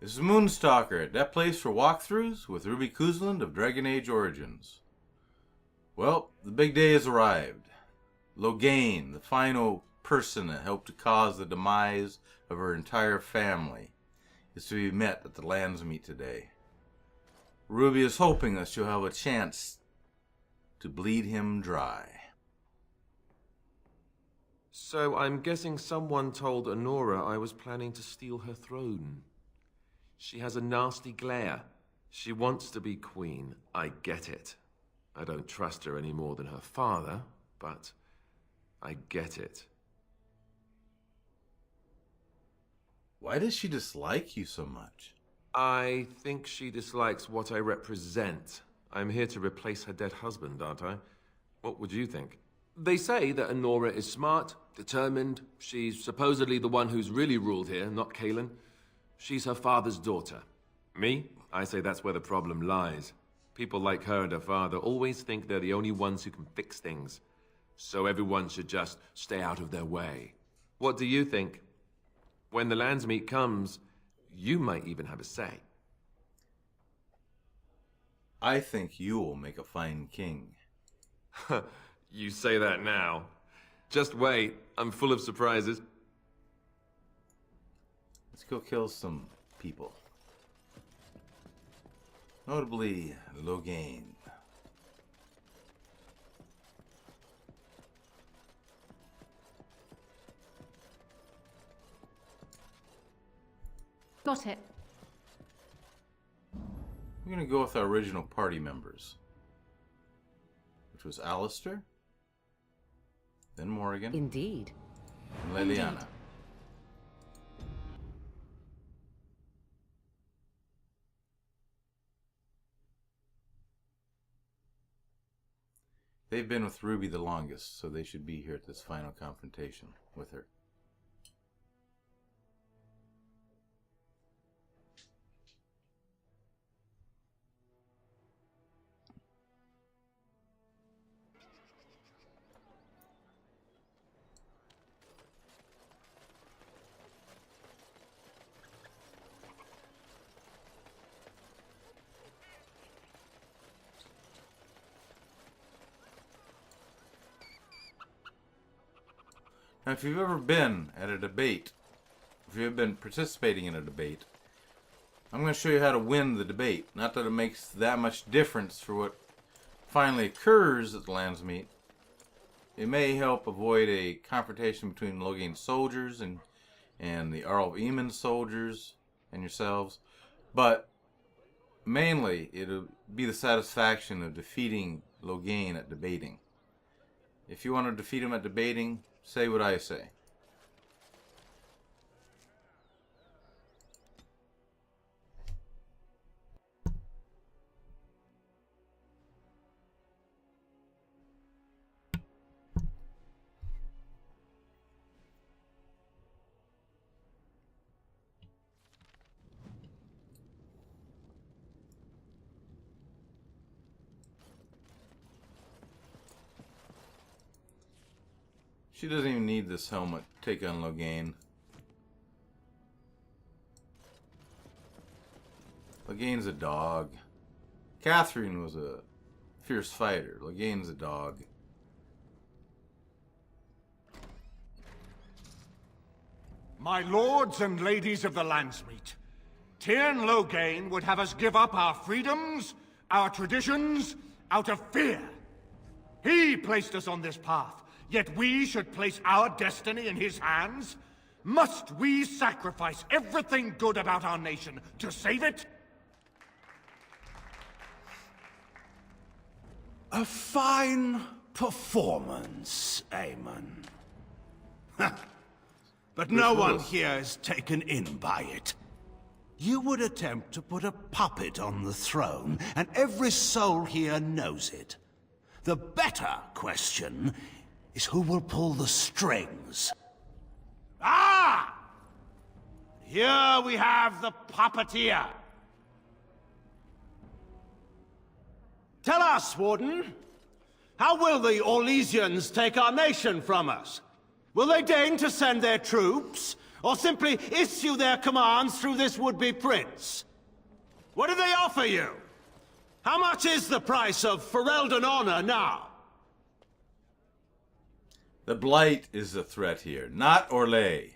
This is Moonstalker, that place for walkthroughs with Ruby Cousland of Dragon Age Origins. Well, the big day has arrived. Loghain, the final person that helped to cause the demise of her entire family, is to be met at the Landsmeet today. Ruby is hoping that she'll have a chance to bleed him dry. So I'm guessing someone told Honora I was planning to steal her throne. She has a nasty glare. She wants to be queen. I get it. I don't trust her any more than her father, but I get it. Why does she dislike you so much? I think she dislikes what I represent. I'm here to replace her dead husband, aren't I? What would you think? They say that Honora is smart, determined. She's supposedly the one who's really ruled here, not Cousland. She's her father's daughter. Me? I say that's where the problem lies. People like her and her father always think they're the only ones who can fix things. So everyone should just stay out of their way. What do you think? When the Landsmeet comes, you might even have a say. I think you will make a fine king. You say that now. Just wait, I'm full of surprises. Let's go kill some people. Notably, Loghain. Got it. We're going to go with our original party members, which was Alistair, then Morrigan, Indeed. and Leliana. They've been with Ruby the longest, so they should be here at this final confrontation with her. Now, if you've ever been at a debate, if you've been participating in a debate, I'm going to show you how to win the debate. Not that it makes that much difference for what finally occurs at the Landsmeet. It may help avoid a confrontation between Loghain's soldiers and the Arl of Eamon's soldiers and yourselves, but mainly it'll be the satisfaction of defeating Loghain at debating. If you want to defeat him at debating, say what I say. She doesn't even need this helmet to take on Loghain. Loghain's a dog. Catherine was a fierce fighter. Loghain's a dog. My lords and ladies of the Landsmeet, Tyrn Loghain would have us give up our freedoms, our traditions, out of fear. He placed us on this path. Yet we should place our destiny in his hands? Must we sacrifice everything good about our nation to save it? A fine performance, Aemon. But no one here is taken in by it. You would attempt to put a puppet on the throne, and every soul here knows it. The better question is who will pull the strings. Ah! Here we have the puppeteer. Tell us, Warden. How will the Orlesians take our nation from us? Will they deign to send their troops? Or simply issue their commands through this would-be prince? What do they offer you? How much is the price of Ferelden honor now? The Blight is the threat here, not Orlais.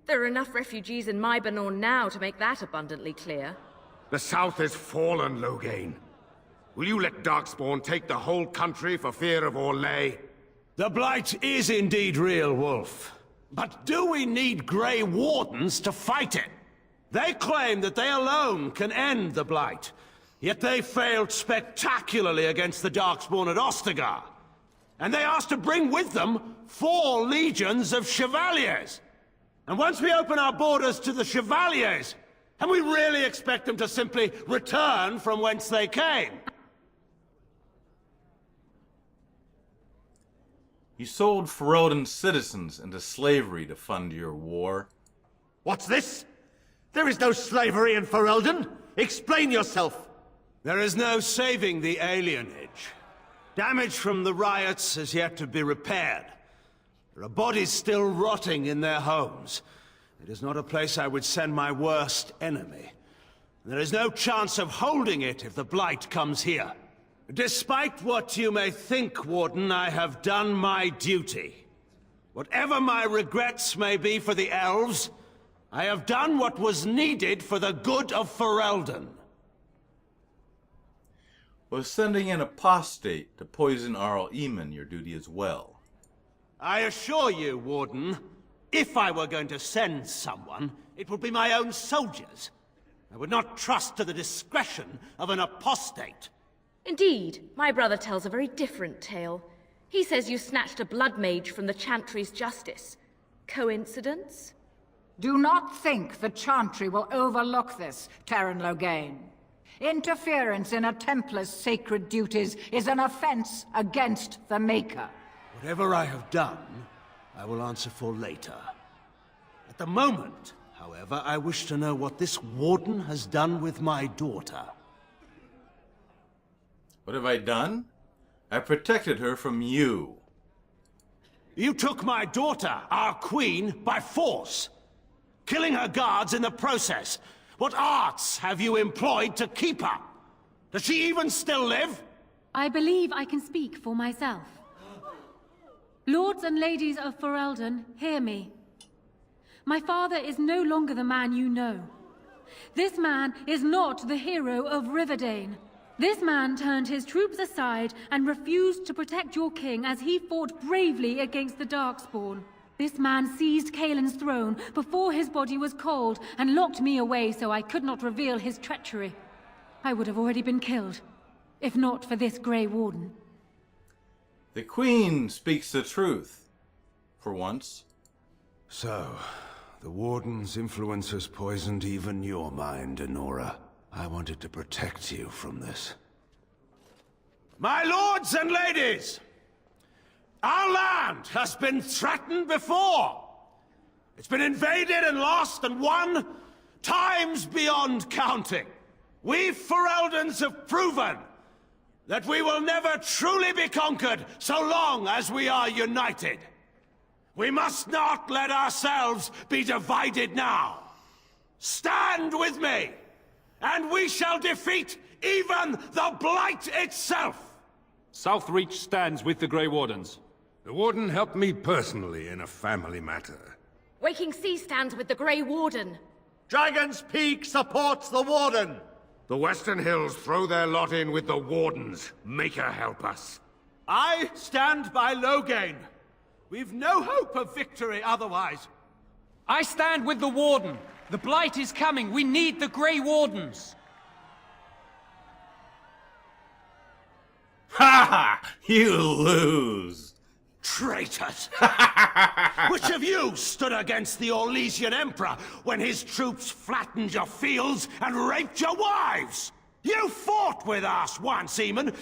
There are enough refugees in Mybanor now to make that abundantly clear. The South is fallen, Loghain. Will you let Darkspawn take the whole country for fear of Orlais? The Blight is indeed real, Wolf. But do we need Grey Wardens to fight it? They claim that they alone can end the Blight, yet they failed spectacularly against the Darkspawn at Ostagar. And they asked to bring with them 4 legions of Chevaliers. And once we open our borders to the Chevaliers, can we really expect them to simply return from whence they came? You sold Ferelden citizens into slavery to fund your war. What's this? There is no slavery in Ferelden. Explain yourself. There is no saving the alienage. Damage from the riots has yet to be repaired. There are bodies still rotting in their homes. It is not a place I would send my worst enemy. There is no chance of holding it if the Blight comes here. Despite what you may think, Warden, I have done my duty. Whatever my regrets may be for the elves, I have done what was needed for the good of Ferelden. Was sending an apostate to poison Arl Eamon your duty as well? I assure you, Warden, if I were going to send someone, it would be my own soldiers. I would not trust to the discretion of an apostate. Indeed, my brother tells a very different tale. He says you snatched a blood mage from the Chantry's justice. Coincidence? Do not think the Chantry will overlook this, Terran Loghain. Interference in a Templar's sacred duties is an offense against the Maker. Whatever I have done, I will answer for later. At the moment, however, I wish to know what this Warden has done with my daughter. What have I done? I protected her from you. You took my daughter, our queen, by force, killing her guards in the process. What arts have you employed to keep her? Does she even still live? I believe I can speak for myself. Lords and ladies of Ferelden, hear me. My father is no longer the man you know. This man is not the hero of Riverdane. This man turned his troops aside and refused to protect your king as he fought bravely against the Darkspawn. This man seized Kaelin's throne before his body was cold and locked me away so I could not reveal his treachery. I would have already been killed, if not for this Grey Warden. The Queen speaks the truth. For once. So, the Warden's influence has poisoned even your mind, Enora. I wanted to protect you from this. My lords and ladies! Our land has been threatened before. It's been invaded and lost and won times beyond counting. We Fereldans have proven that we will never truly be conquered so long as we are united. We must not let ourselves be divided now. Stand with me, and we shall defeat even the Blight itself! Southreach stands with the Grey Wardens. The Warden helped me personally in a family matter. Waking Sea stands with the Grey Warden. Dragon's Peak supports the Warden! The Western Hills throw their lot in with the Wardens. Make her help us. I stand by Loghain. We've no hope of victory otherwise. I stand with the Warden. The Blight is coming. We need the Grey Wardens. Ha ha! You lose! Traitors! Which of you stood against the Orlesian Emperor when his troops flattened your fields and raped your wives? You fought with us once, Eamon.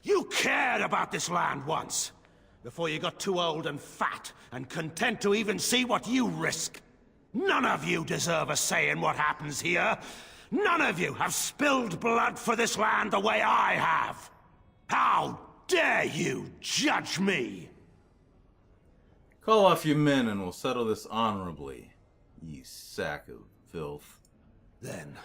You cared about this land once. Before you got too old and fat and content to even see what you risk. None of you deserve a say in what happens here. None of you have spilled blood for this land the way I have. How dare you judge me? Call off your men and we'll settle this honorably. You sack of filth. Then,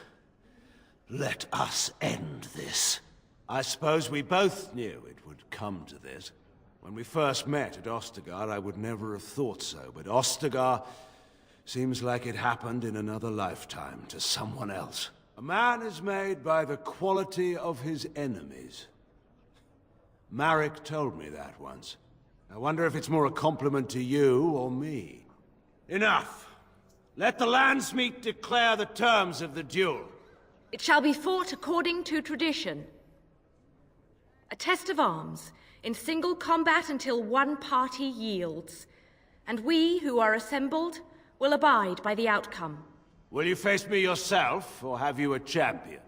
let us end this. I suppose we both knew it would come to this. When we first met at Ostagar, I would never have thought so, but Ostagar seems like it happened in another lifetime to someone else. A man is made by the quality of his enemies. Marek told me that once. I wonder if it's more a compliment to you or me. Enough! Let the Landsmeet declare the terms of the duel. It shall be fought according to tradition. A test of arms, in single combat until one party yields. And we, who are assembled, will abide by the outcome. Will you face me yourself, or have you a champion?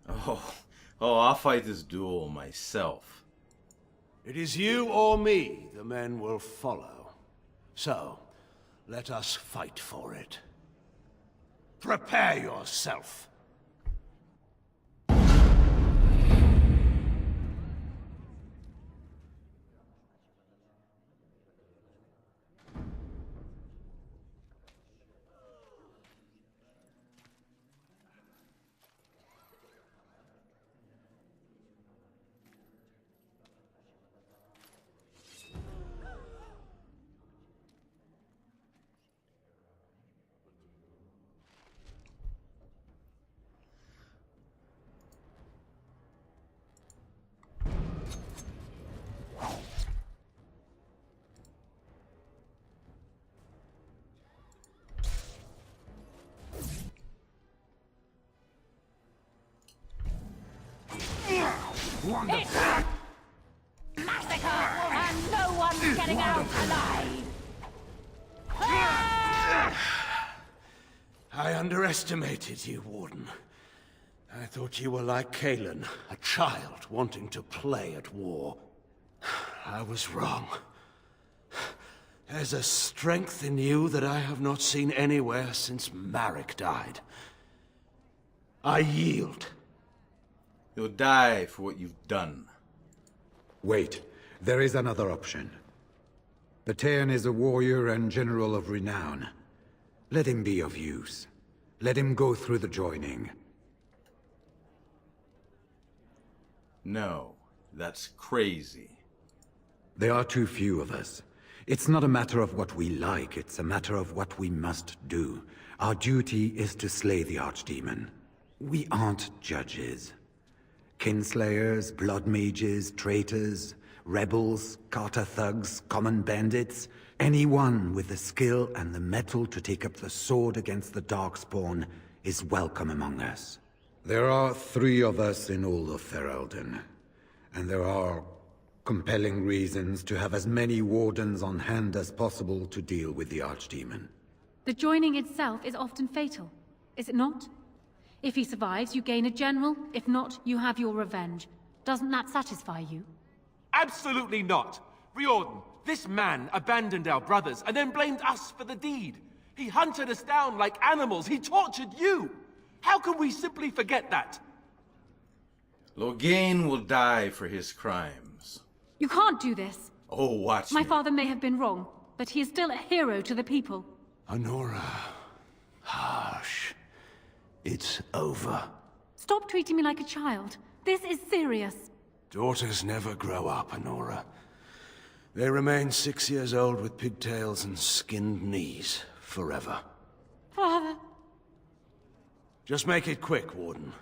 Oh, I'll fight this duel myself. It is you or me the men will follow. So, let us fight for it. Prepare yourself. It's massacre, and no one's getting out alive! I underestimated you, Warden. I thought you were like Kalen, a child wanting to play at war. I was wrong. There's a strength in you that I have not seen anywhere since Marek died. I yield. You'll die for what you've done. Wait, there is another option. Patean is a warrior and general of renown. Let him be of use. Let him go through the joining. No, that's crazy. There are too few of us. It's not a matter of what we like, it's a matter of what we must do. Our duty is to slay the Archdemon. We aren't judges. Kinslayers, blood mages, traitors, rebels, Carter thugs, common bandits. Anyone with the skill and the mettle to take up the sword against the Darkspawn is welcome among us. There are 3 of us in all of Ferelden, and there are compelling reasons to have as many wardens on hand as possible to deal with the Archdemon. The joining itself is often fatal, is it not? If he survives, you gain a general. If not, you have your revenge. Doesn't that satisfy you? Absolutely not! Riordan, this man abandoned our brothers and then blamed us for the deed. He hunted us down like animals. He tortured you! How can we simply forget that? Loghain will die for his crimes. You can't do this. Oh, watch My me. father may have been wrong, but he is still a hero to the people. Honora. Harsh. It's over. Stop treating me like a child. This is serious. Daughters never grow up, Honora. They remain 6 years old with pigtails and skinned knees, forever. Father. Just make it quick, Warden.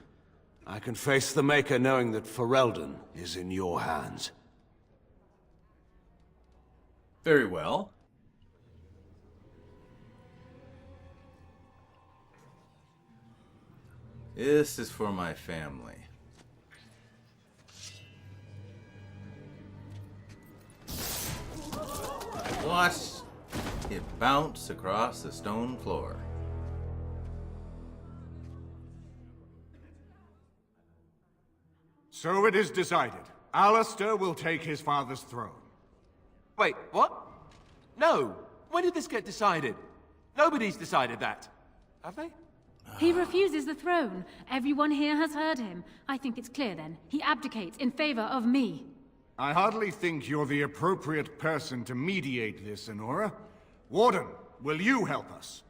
I can face the Maker knowing that Ferelden is in your hands. Very well. This is for my family. Watch it bounce across the stone floor. So it is decided. Alistair will take his father's throne. Wait, what? No! When did this get decided? Nobody's decided that. Have they? He refuses the throne. Everyone here has heard him. I think it's clear then. He abdicates in favor of me. I hardly think you're the appropriate person to mediate this, Honora. Warden, will you help us?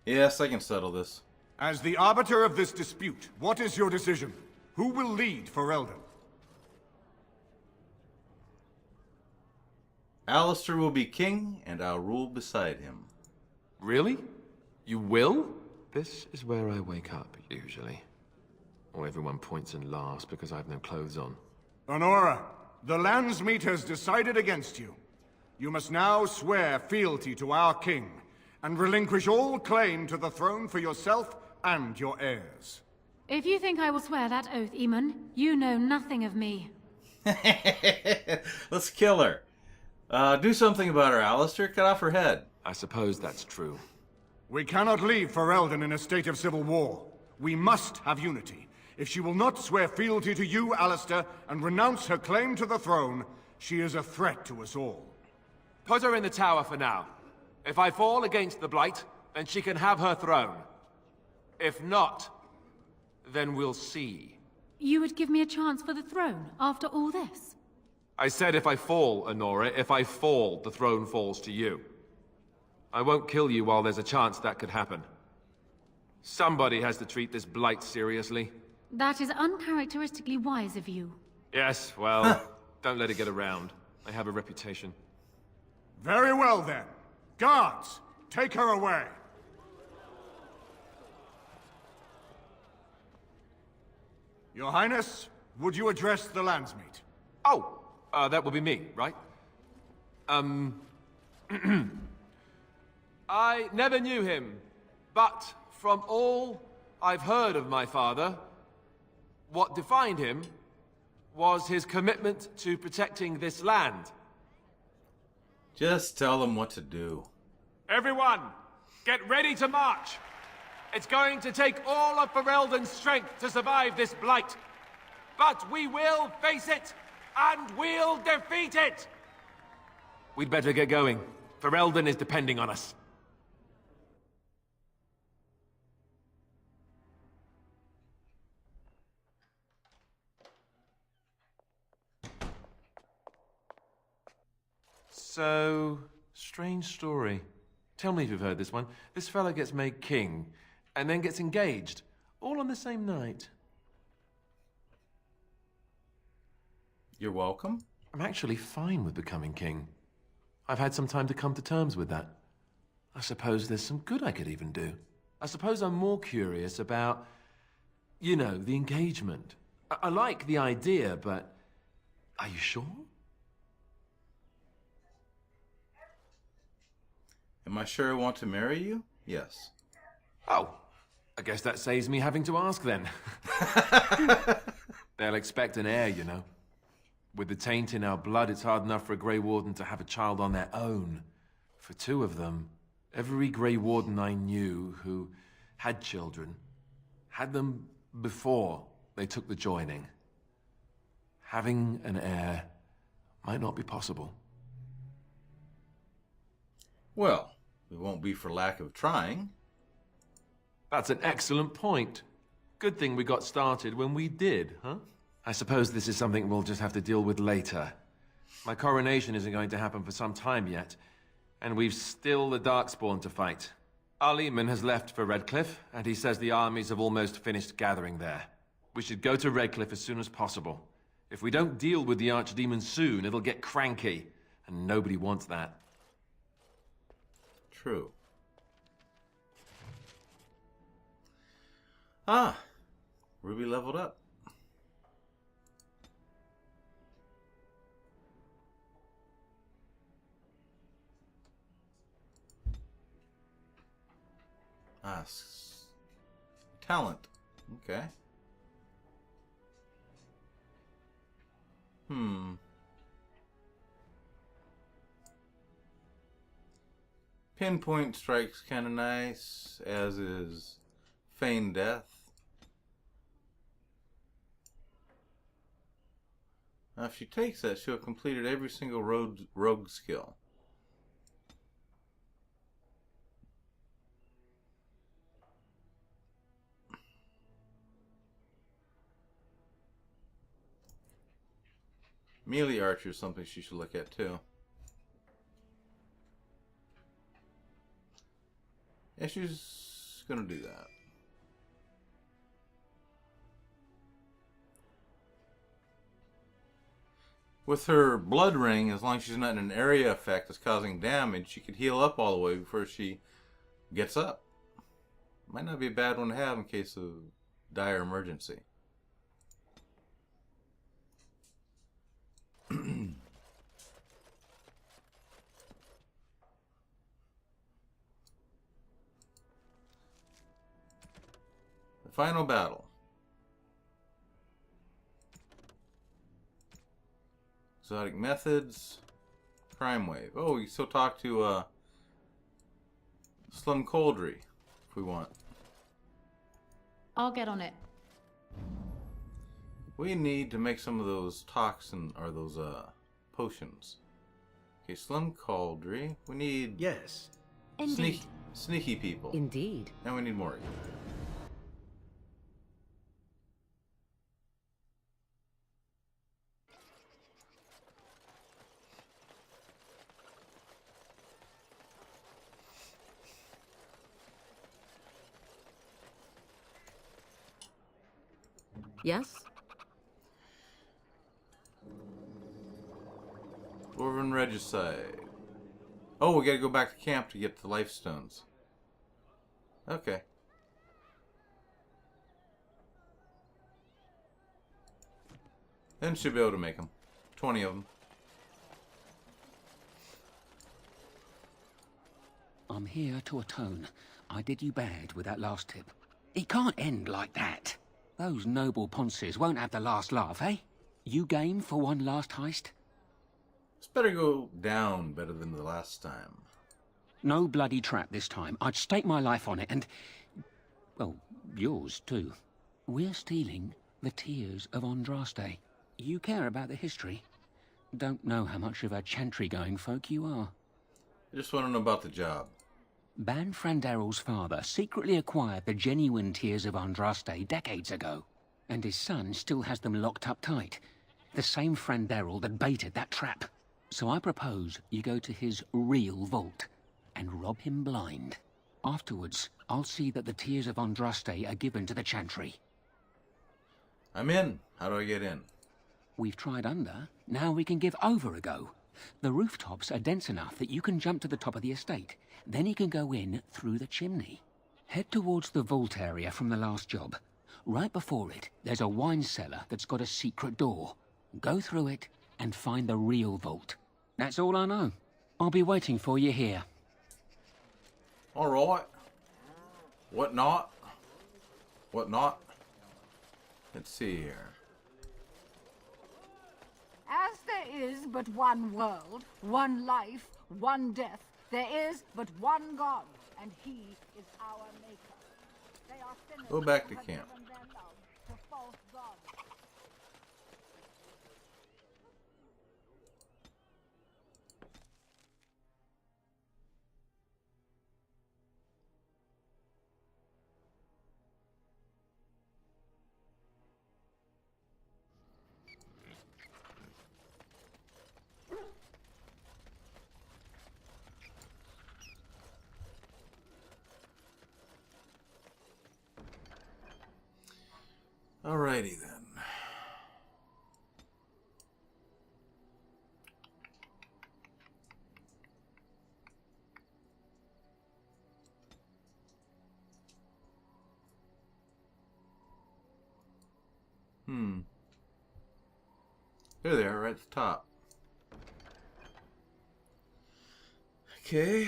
Yes, I can settle this. As the arbiter of this dispute, what is your decision? Who will lead for Eldon? Alistair will be king, and I'll rule beside him. Really? You will? This is where I wake up, usually. Or everyone points and laughs because I have no clothes on. Honora, the Landsmeet has decided against you. You must now swear fealty to our king, and relinquish all claim to the throne for yourself and your heirs. If you think I will swear that oath, Eamon, you know nothing of me. Let's kill her. Do something about her, Alistair. Cut off her head. I suppose that's true. We cannot leave Ferelden in a state of civil war. We must have unity. If she will not swear fealty to you, Alistair, and renounce her claim to the throne, she is a threat to us all. Put her in the tower for now. If I fall against the Blight, then she can have her throne. If not, then we'll see. You would give me a chance for the throne after all this? I said if I fall, Honora. If I fall, the throne falls to you. I won't kill you while there's a chance that could happen. Somebody has to treat this Blight seriously. That is uncharacteristically wise of you. Yes, well, don't let it get around. I have a reputation. Very well, then. Guards, take her away. Your Highness, would you address the Landsmeet? Oh, that would be me, right? I never knew him, but from all I've heard of my father, what defined him was his commitment to protecting this land. Just tell them what to do. Everyone, get ready to march! It's going to take all of Ferelden's strength to survive this Blight. But we will face it, and we'll defeat it! We'd better get going. Ferelden is depending on us. So, strange story. Tell me if you've heard this one. This fella gets made king, and then gets engaged, all on the same night. You're welcome. I'm actually fine with becoming king. I've had some time to come to terms with that. I suppose there's some good I could even do. I suppose I'm more curious about, you know, the engagement. I like the idea, but are you sure? Am I sure I want to marry you? Yes. Oh, I guess that saves me having to ask then. They'll expect an heir, you know. With the taint in our blood, it's hard enough for a Grey Warden to have a child on their own. For two of them, every Grey Warden I knew who had children had them before they took the joining. Having an heir might not be possible. Well, it won't be for lack of trying. That's an excellent point. Good thing we got started when we did, huh? I suppose this is something we'll just have to deal with later. My coronation isn't going to happen for some time yet, and we've still the Darkspawn to fight. Our Leman has left for Redcliffe, and he says the armies have almost finished gathering there. We should go to Redcliffe as soon as possible. If we don't deal with the Archdemon soon, it'll get cranky, and nobody wants that. True. Ah, Ruby leveled up. Ah, talent. Okay. Pinpoint strike's kind of nice, as is Feign Death. Now, if she takes that, she'll have completed every single rogue skill. Melee archer is something she should look at too. Yeah, she's gonna do that. With her blood ring, as long as she's not in an area effect that's causing damage, she could heal up all the way before she gets up. Might not be a bad one to have in case of dire emergency. The final battle. Exotic methods. Crime wave. Oh, we can still talk to Slim Coldry if we want. I'll get on it. We need to make some of those toxin or those potions. Okay, Slim Coldry. We need Yes. sneaky people. Indeed. And we need more. Yes? Dwarven Regicide. Oh, we gotta go back to camp to get the life stones. Okay. Then should be able to make them. 20 of them. I'm here to atone. I did you bad with that last tip. It can't end like that. Those noble ponces won't have the last laugh, eh? You game for one last heist? It's better go down better than the last time. No bloody trap this time. I'd stake my life on it and... well, yours too. We're stealing the tears of Andraste. You care about the history? Don't know how much of a chantry-going folk you are. I just want to know about the job. Ban Frandarel's father secretly acquired the genuine tears of Andraste decades ago, and his son still has them locked up tight. The same Frandarel that baited that trap. So I propose you go to his real vault and rob him blind. Afterwards, I'll see that the tears of Andraste are given to the chantry. I'm in. How do I get in? We've tried under. Now we can give over a go. The rooftops are dense enough that you can jump to the top of the estate. Then you can go in through the chimney. Head towards the vault area from the last job. Right before it, there's a wine cellar that's got a secret door. Go through it and find the real vault. That's all I know. I'll be waiting for you here. All right. What not? What not? Let's see here. As there is but one world, one life, one death, there is but one God, and he is our maker. They are sinners Go back to who have camp. given their love to false gods. Alrighty then. There they are, right at the top. Okay.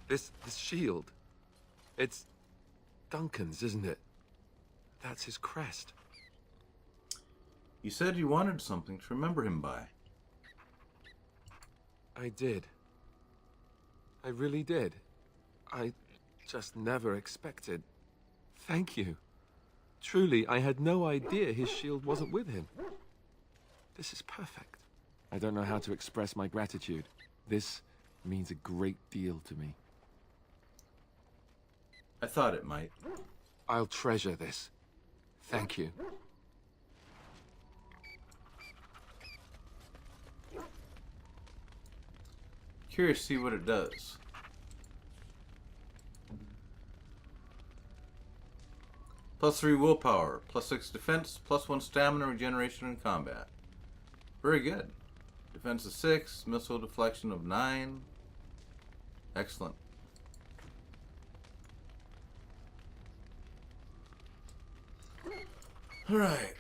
This shield. It's Duncan's, isn't it? That's his crest. You said you wanted something to remember him by. I did. I really did. I just never expected. Thank you. Truly, I had no idea his shield wasn't with him. This is perfect. I don't know how to express my gratitude. This means a great deal to me. I thought it might. I'll treasure this. Thank you. Curious to see what it does. +3 willpower, +6 defense, +1 stamina regeneration in combat. Very good. Defense of 6, missile deflection of 9. Excellent. All right.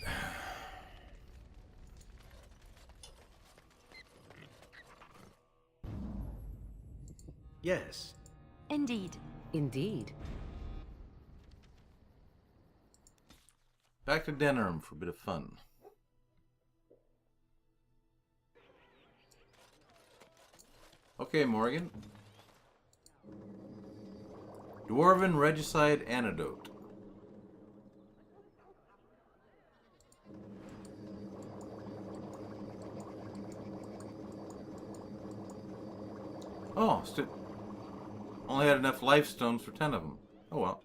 Yes. Indeed. Indeed. Back to Denerim for a bit of fun. Okay, Morgan. Dwarven Regicide Antidote. Oh, only had enough life stones for 10 of them. Oh well.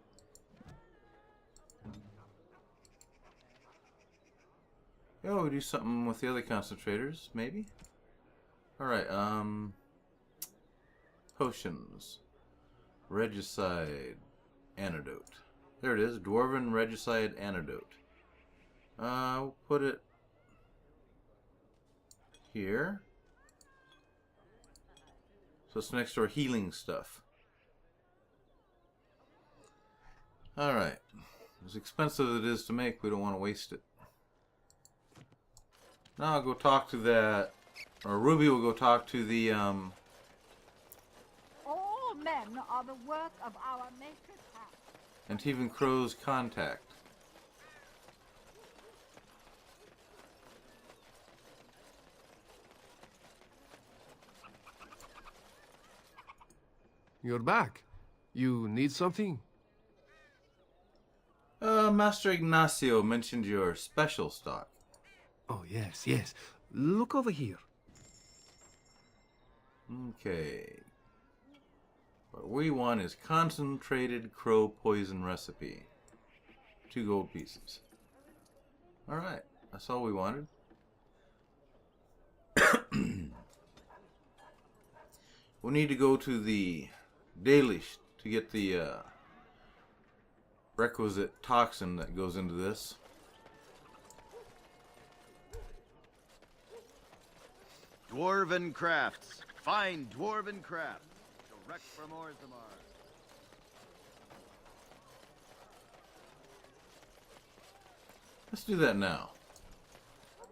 Yeah, we do something with the other concentrators, maybe? Alright, potions. Regicide Antidote. There it is, Dwarven Regicide Antidote. We'll put it here. So it's next to our healing stuff. Alright. As expensive as it is to make, we don't want to waste it. Now I'll go talk to that, or Ruby will go talk to the, All men are the work of our maker's hand. Antivan Crow's contact. You're back. You need something? Master Ignacio mentioned your special stock. Oh, yes, yes. Look over here. Okay. What we want is concentrated crow poison recipe. 2 gold pieces. Alright, that's all we wanted. We need to go to the Dalish to get the requisite toxin that goes into this. Dwarven crafts. Fine dwarven crafts. Direct from Orzammar. Let's do that now.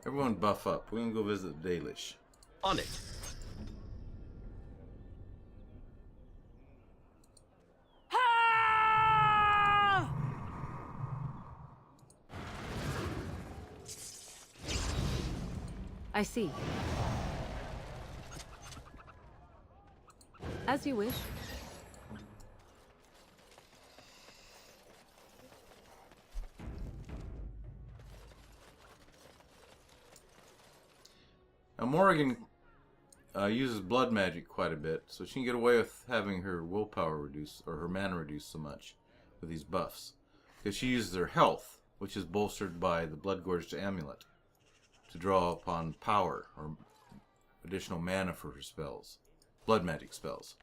Everyone buff up. We're gonna go visit the Dalish. On it. I see. As you wish. Now Morrigan uses blood magic quite a bit, so she can get away with having her willpower reduced, or her mana reduced so much with these buffs. Because she uses her health, which is bolstered by the Blood Gorged Amulet, to draw upon power, or additional mana for her spells. Blood magic spells.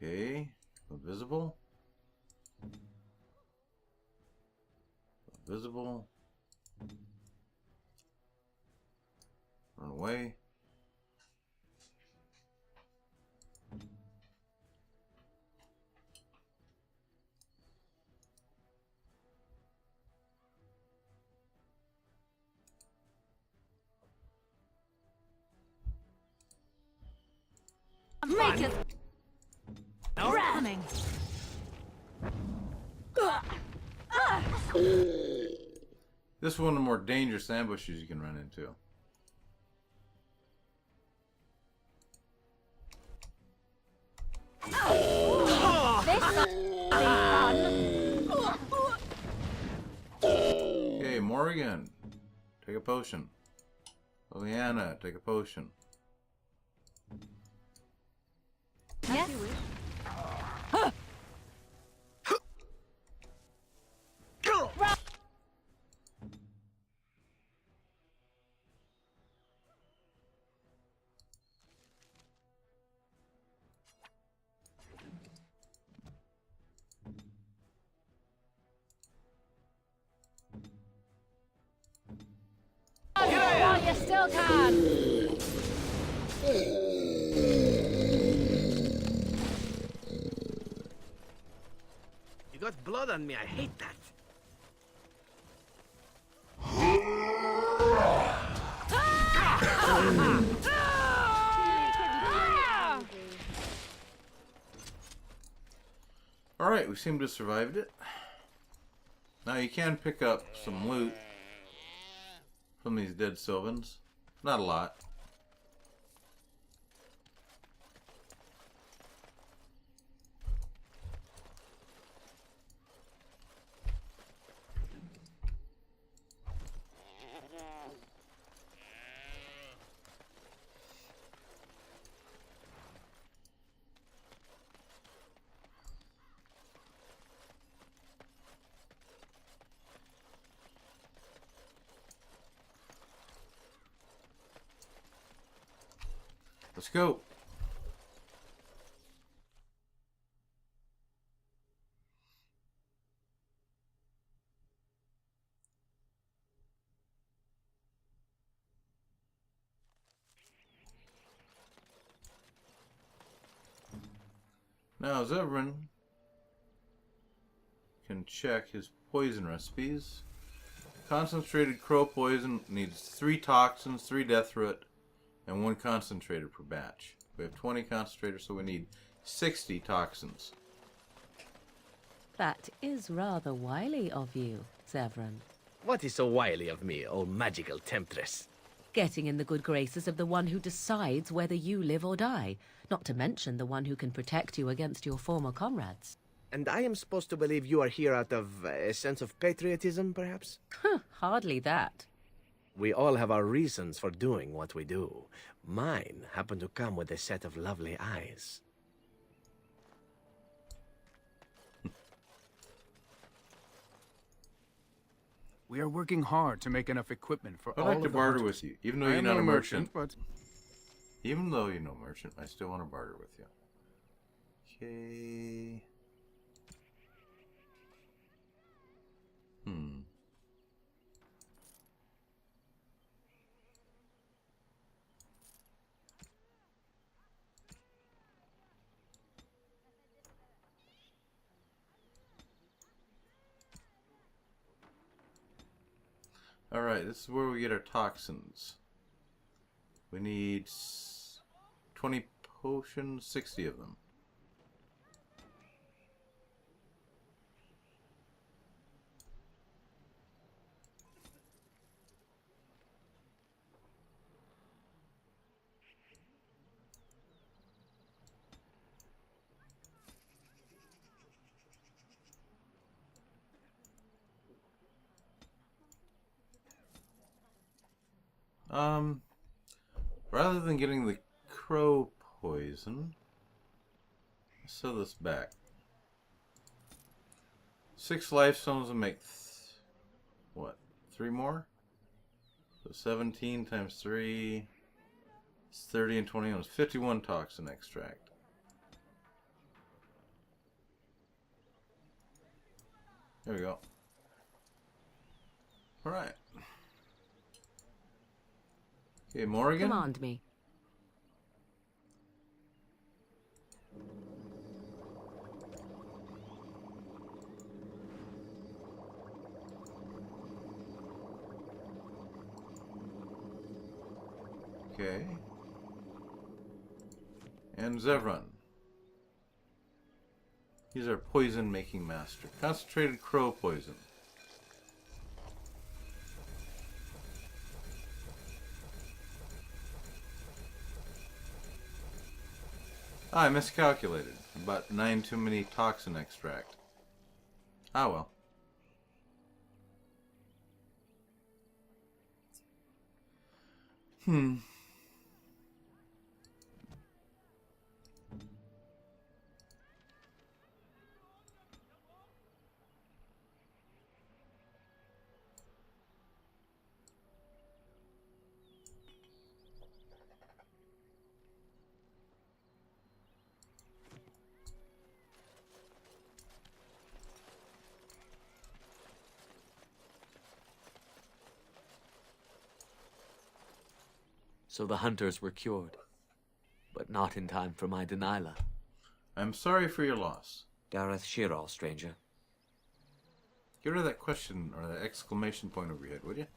Okay, invisible. Invisible. Run away. Make it. Coming. This is one of the more dangerous ambushes you can run into. Okay, Morrigan, take a potion. Liliana, take a potion. Yes. While you still can. You got blood on me. I hate that. Alright, we seem to have survived it. Now you can pick up some loot from these dead Sylvans. Not a lot. Let's go. Now Zevran can check his poison recipes. Concentrated crow poison needs 3 toxins, 3 death root, and 1 concentrator per batch. We have 20 concentrators, so we need 60 toxins. That is rather wily of you, Zevran. What is so wily of me, oh magical temptress? Getting in the good graces of the one who decides whether you live or die, not to mention the one who can protect you against your former comrades. And I am supposed to believe you are here out of a sense of patriotism, perhaps? Hardly that. We all have our reasons for doing what we do. Mine happen to come with a set of lovely eyes. We are working hard to make enough equipment for all I'd of like to the barter hunters. with you, even though I you're am not no a merchant. but Even though you're no merchant, I still want to barter with you. Okay. Alright, this is where we get our toxins. We need 20 potions, 60 of them. Rather than getting the crow poison, let's sell this back. 6 life stones will make what? 3 more? So 17 times 3 is 30 and 21 is 51 toxin extract. There we go. Alright. Okay, Morrigan? Command me. Okay. And Zevran. He's our poison-making master. Concentrated crow poison. I miscalculated. About 9 too many toxin extract. Ah well. So the hunters were cured, but not in time for my Deniala. I'm sorry for your loss. Dareth Shiral, stranger. Get rid of that question or that exclamation point over your head, would you?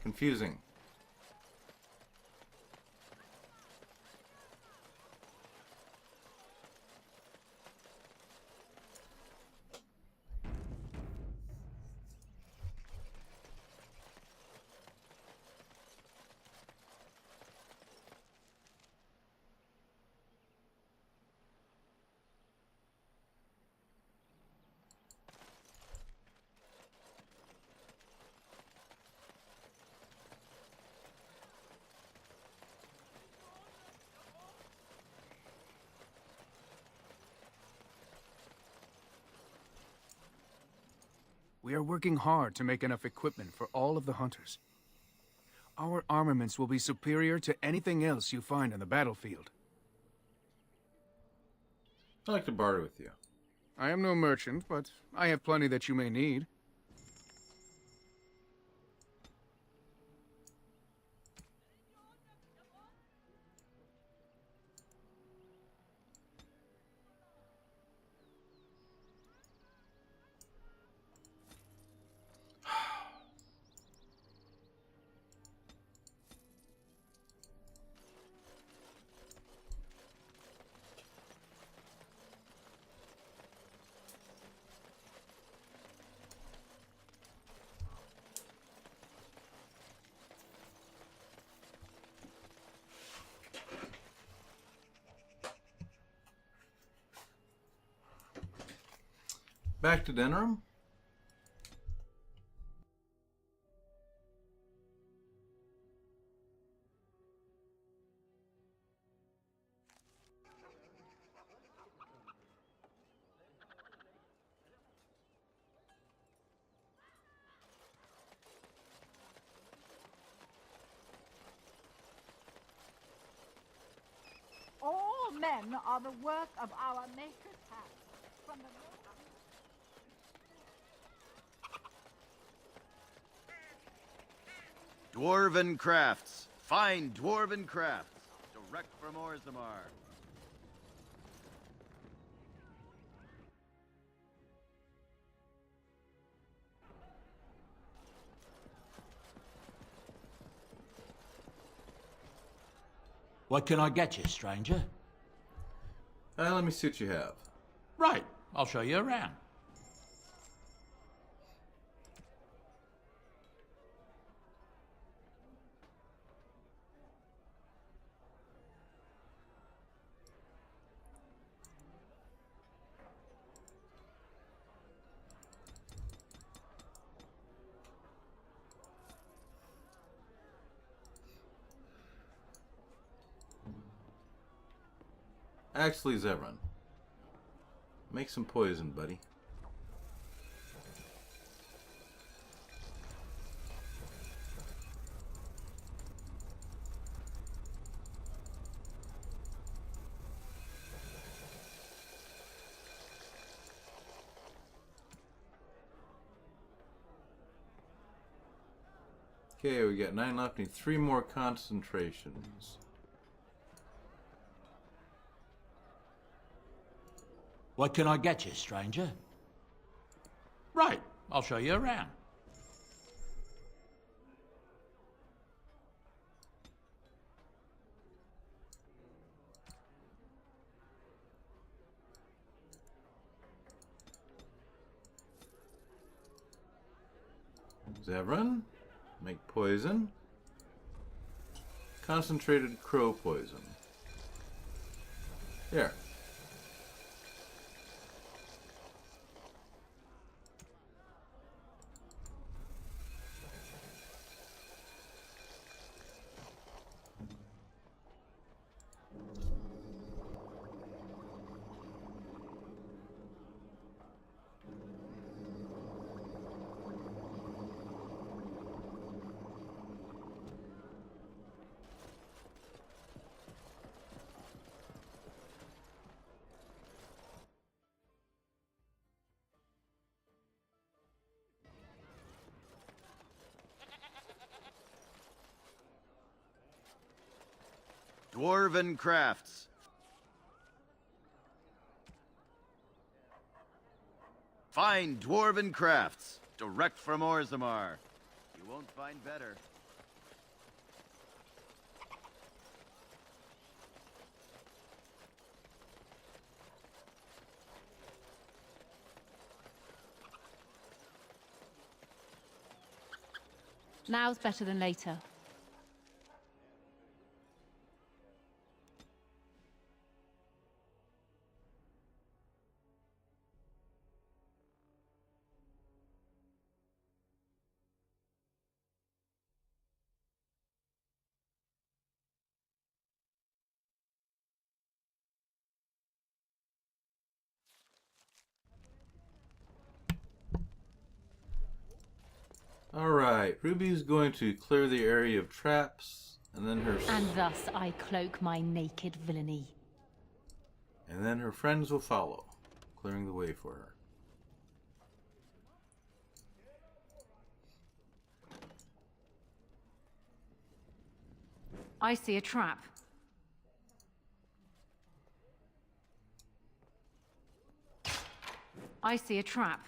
Confusing. We are working hard to make enough equipment for all of the hunters. Our armaments will be superior to anything else you find on the battlefield. I'd like to barter with you. I am no merchant, but I have plenty that you may need. Back to Denerim? All men are the work of our Maker's hand. From the Dwarven crafts. Fine dwarven crafts. Direct from Orzammar. What can I get you, stranger? Let me see what you have. Right, I'll show you around. Actually, Zevran. Make some poison, buddy. Okay, we got 9 left. Need 3 more concentrations. What can I get you, stranger? Right, I'll show you around. Zevran. Make poison. Concentrated crow poison. There. Dwarven crafts. Fine dwarven crafts, direct from Orzammar. You won't find better. Now's better than later. Alright, Ruby's going to clear the area of traps, and then her... And thus I cloak my naked villainy. And then her friends will follow, clearing the way for her. I see a trap. I see a trap.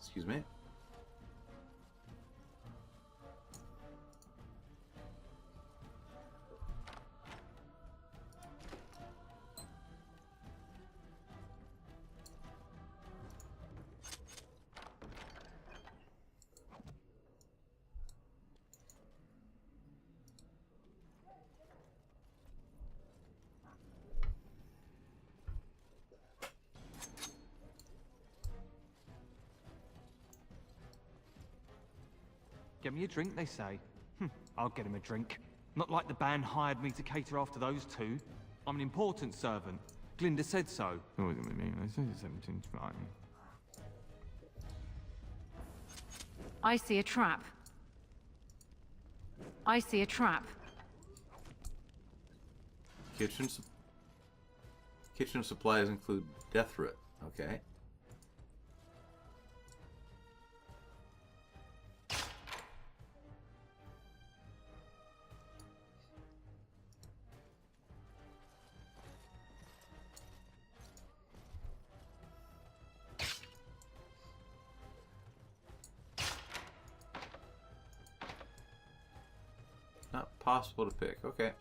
Excuse me. Get me a drink, they say. I'll get him a drink. Not like the band hired me to cater after those two. I'm an important servant. Glinda said so. I see a trap. I see a trap. Kitchen supplies include death root. Okay. Not possible to pick. Okay.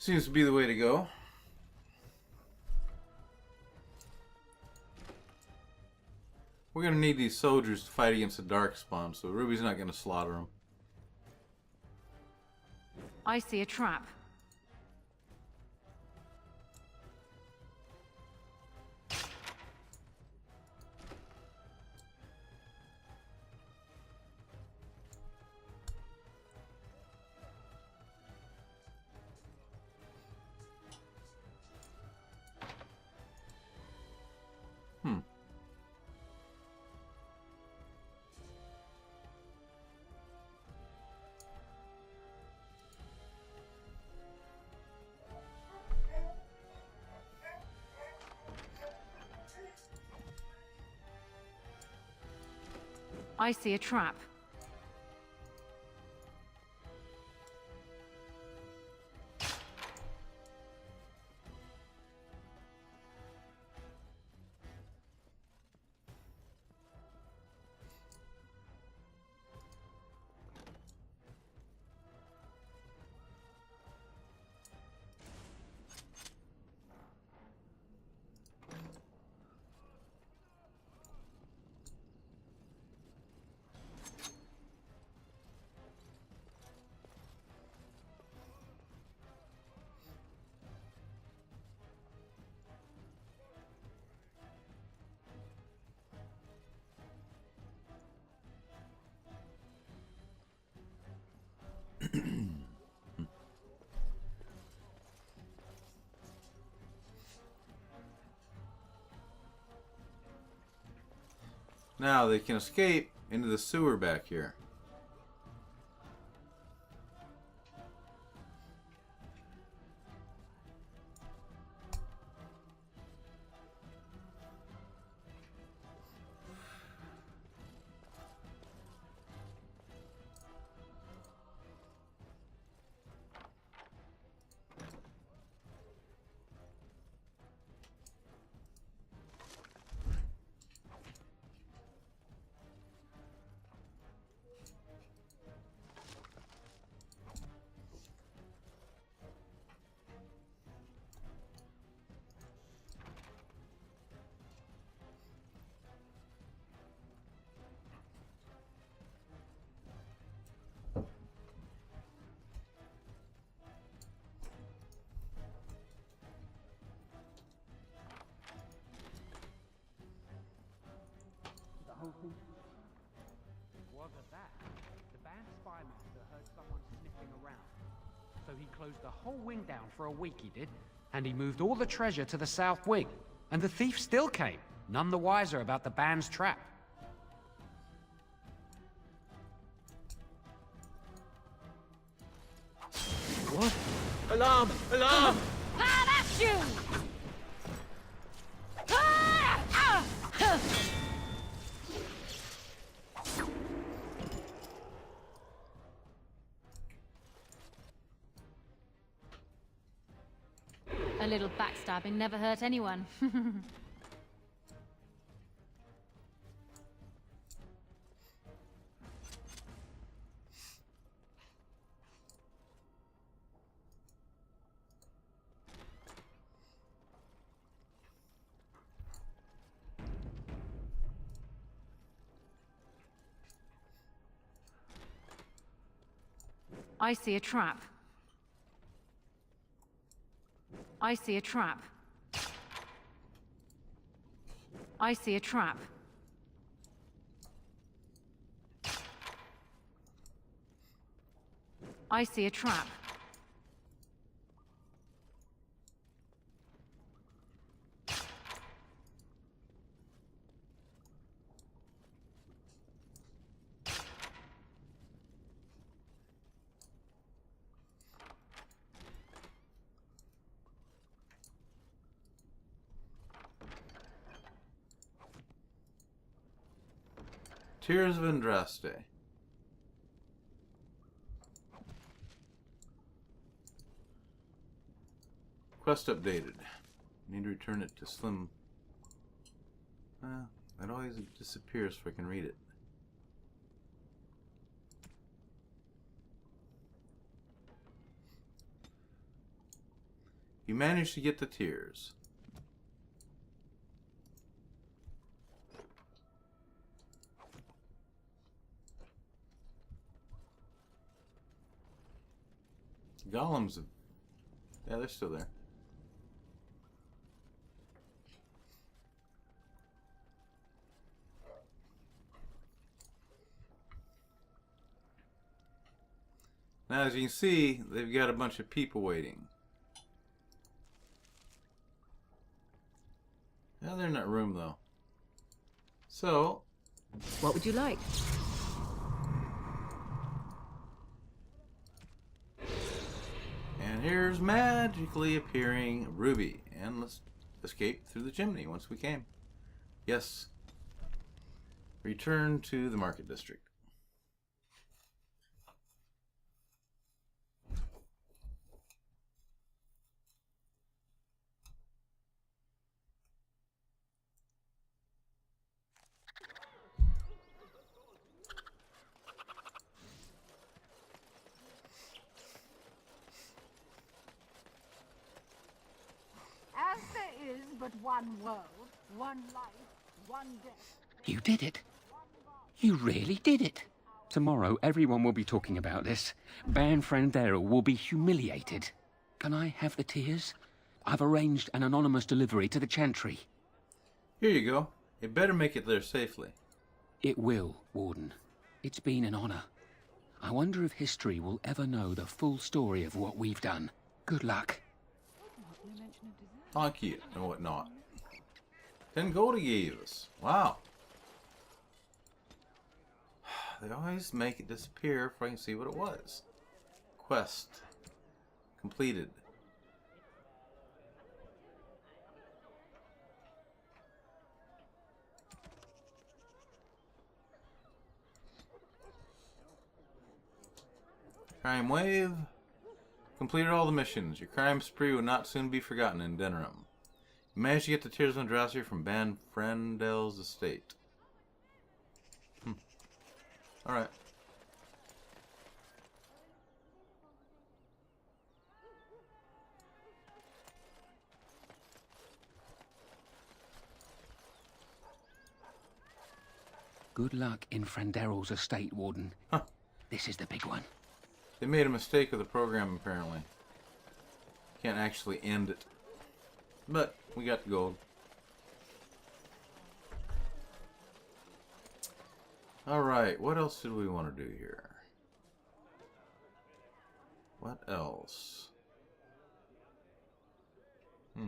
Seems to be the way to go. We're going to need these soldiers to fight against the Darkspawn, so Ruby's not going to slaughter them. I see a trap. I see a trap. Now they can escape into the sewer back here. What was that? The band spymaster heard someone sniffing around. So he closed the whole wing down for a week, he did. And he moved all the treasure to the south wing. And the thief still came, none the wiser about the band's trap. What? Alarm! Alarm! Ah, that's you! Ah! Ah! Huh! A little backstabbing never hurt anyone. I see a trap. I see a trap. I see a trap. I see a trap. Tears of Andraste. Quest updated. Need to return it to Slim. It always disappears if I can read it. You managed to get the tears. Golems, yeah, they're still there. Now, as you can see, they've got a bunch of people waiting. Now they're in that room, though. So, what would you like? And here's magically appearing Ruby. And let's escape through the chimney once we came. Yes. Return to the market district. As there is but one world, one life, one death. You did it. You really did it. Tomorrow, everyone will be talking about this. Ban Frandero will be humiliated. Can I have the tears? I've arranged an anonymous delivery to the Chantry. Here you go. You better make it there safely. It will, Warden. It's been an honor. I wonder if history will ever know the full story of what we've done. Good luck. Thank you, and whatnot. 10 gold he gave us. Wow. They always make it disappear if I can see what it was. Quest. Completed. Crime wave. Completed all the missions. Your crime spree will not soon be forgotten in Denerim. You managed to get the Tears of Andrasir from Ban Frendel's estate. Alright. Good luck in Franderel's estate, Warden. Huh. This is the big one. They made a mistake with the program, apparently. Can't actually end it. But we got the gold. Alright, what else did we want to do here? What else? I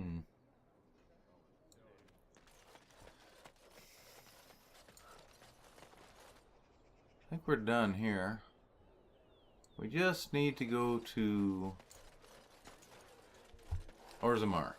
think we're done here. We just need to go to Orzammar.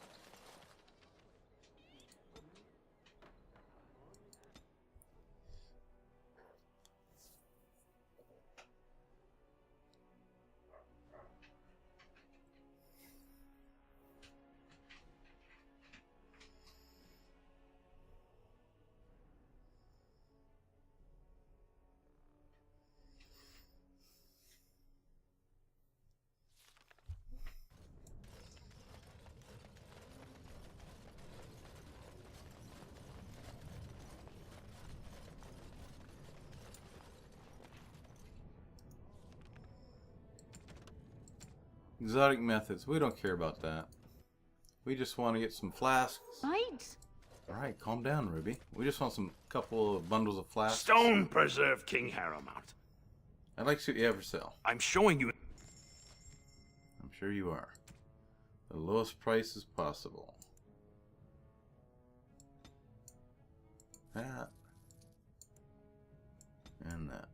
Exotic methods. We don't care about that. We just want to get some flasks. Right. Alright, calm down, Ruby. We just want some couple of bundles of flasks. Stone preserve King Harrowmount. I'd like to see what you have for sale. I'm showing you. I'm sure you are. The lowest prices possible. That. And that.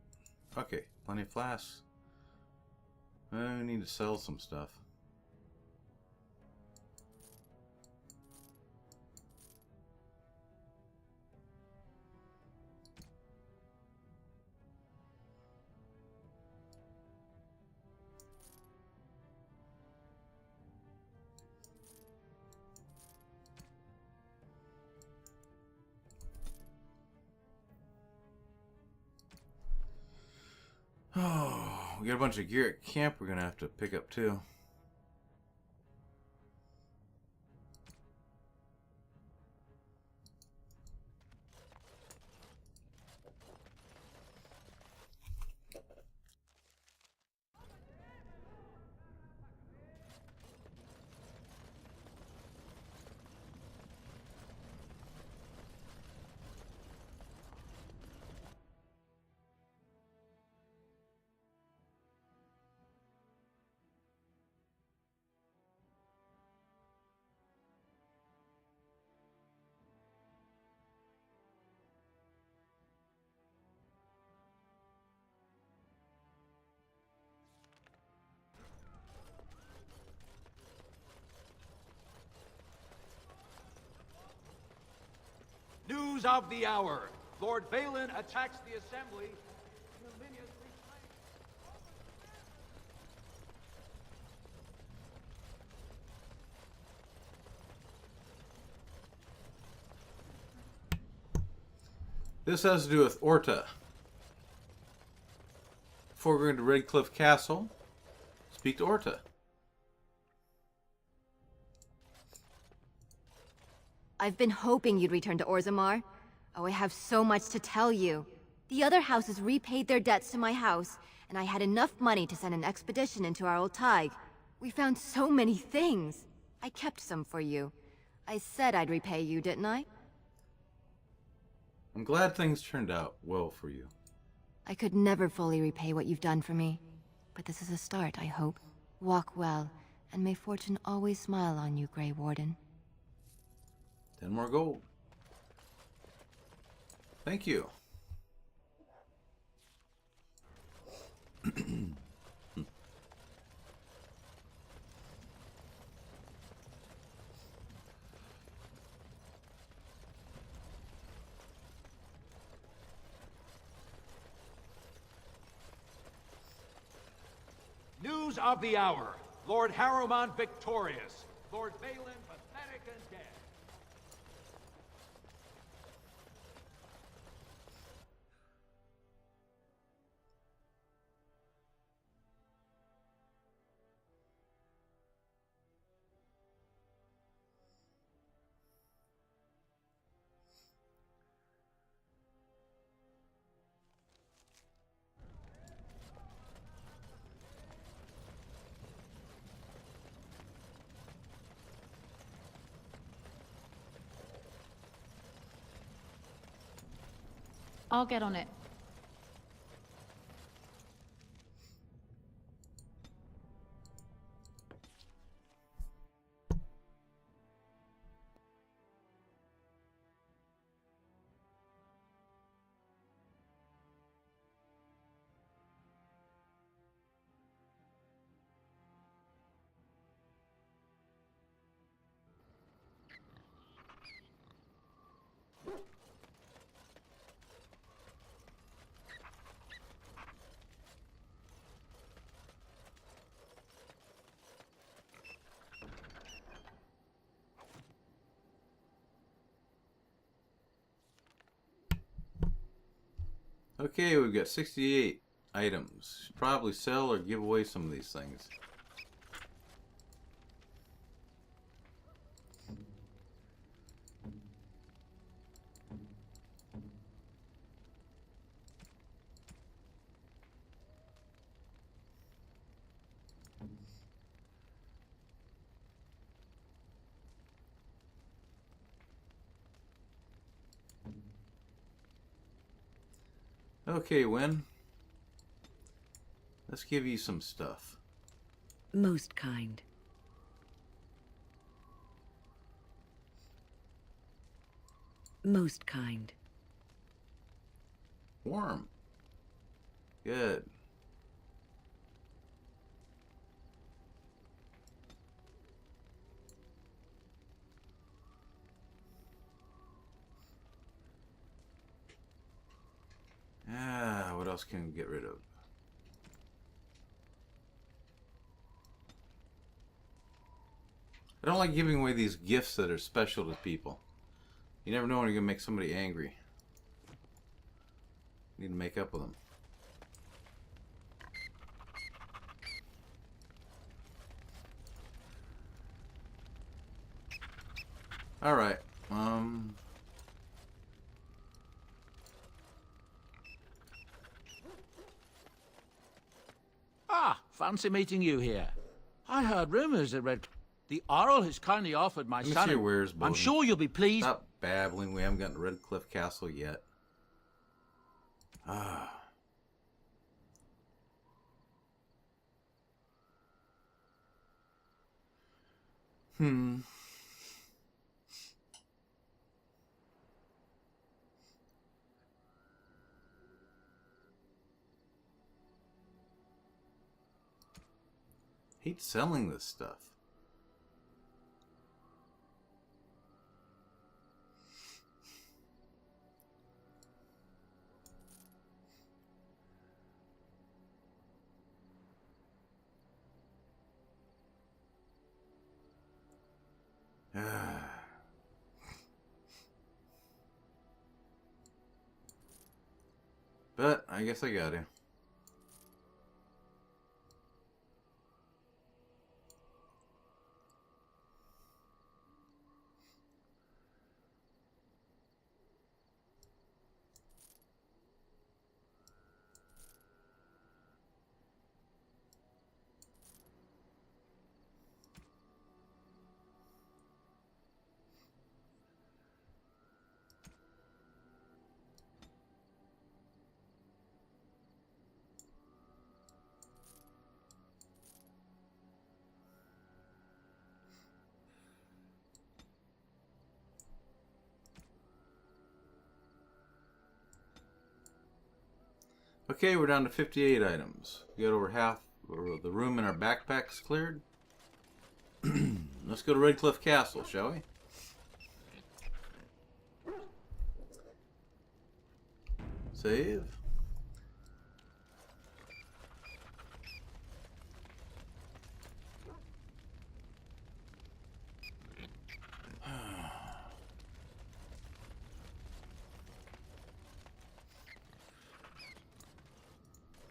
Okay, plenty of flasks. I need to sell some stuff. Oh, we got a bunch of gear at camp we're gonna have to pick up too. News of the hour. Lord Valen attacks the assembly. This has to do with Orta. Before going to Redcliffe Castle, speak to Orta. I've been hoping you'd return to Orzammar. Oh, I have so much to tell you. The other houses repaid their debts to my house, and I had enough money to send an expedition into our old Tig. We found so many things. I kept some for you. I said I'd repay you, didn't I? I'm glad things turned out well for you. I could never fully repay what you've done for me. But this is a start, I hope. Walk well, and may fortune always smile on you, Grey Warden. 10 more gold. Thank you. News of the hour. Lord Harrowmont victorious. Lord Valen pathetic and dead. I'll get on it. Okay, we've got 68 items. Should probably sell or give away some of these things. Okay, Wynn. Let's give you some stuff. Most kind. Most kind. Warm. Good. What else can we get rid of? I don't like giving away these gifts that are special to people. You never know when you're going to make somebody angry. Need to make up with them. Alright. Ah, fancy meeting you here. I heard rumors that the Earl has kindly offered my Let me son. see your wares, I'm Bowden. sure you'll be pleased. Stop babbling. We haven't gotten to Redcliffe Castle yet. Hate selling this stuff. But I guess I got to. Okay, we're down to 58 items. We got over half of the room in our backpacks cleared. Let's go to Redcliffe Castle, shall we? Save.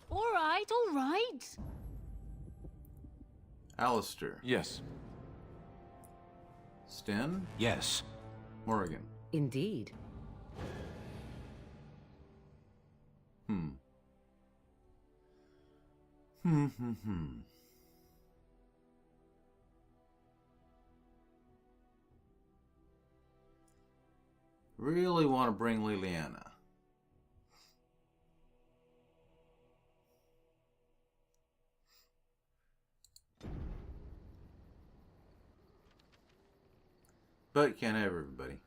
All right. Alistair. Yes. Sten? Yes. Morrigan. Indeed. Really want to bring Liliana. But you can't have everybody.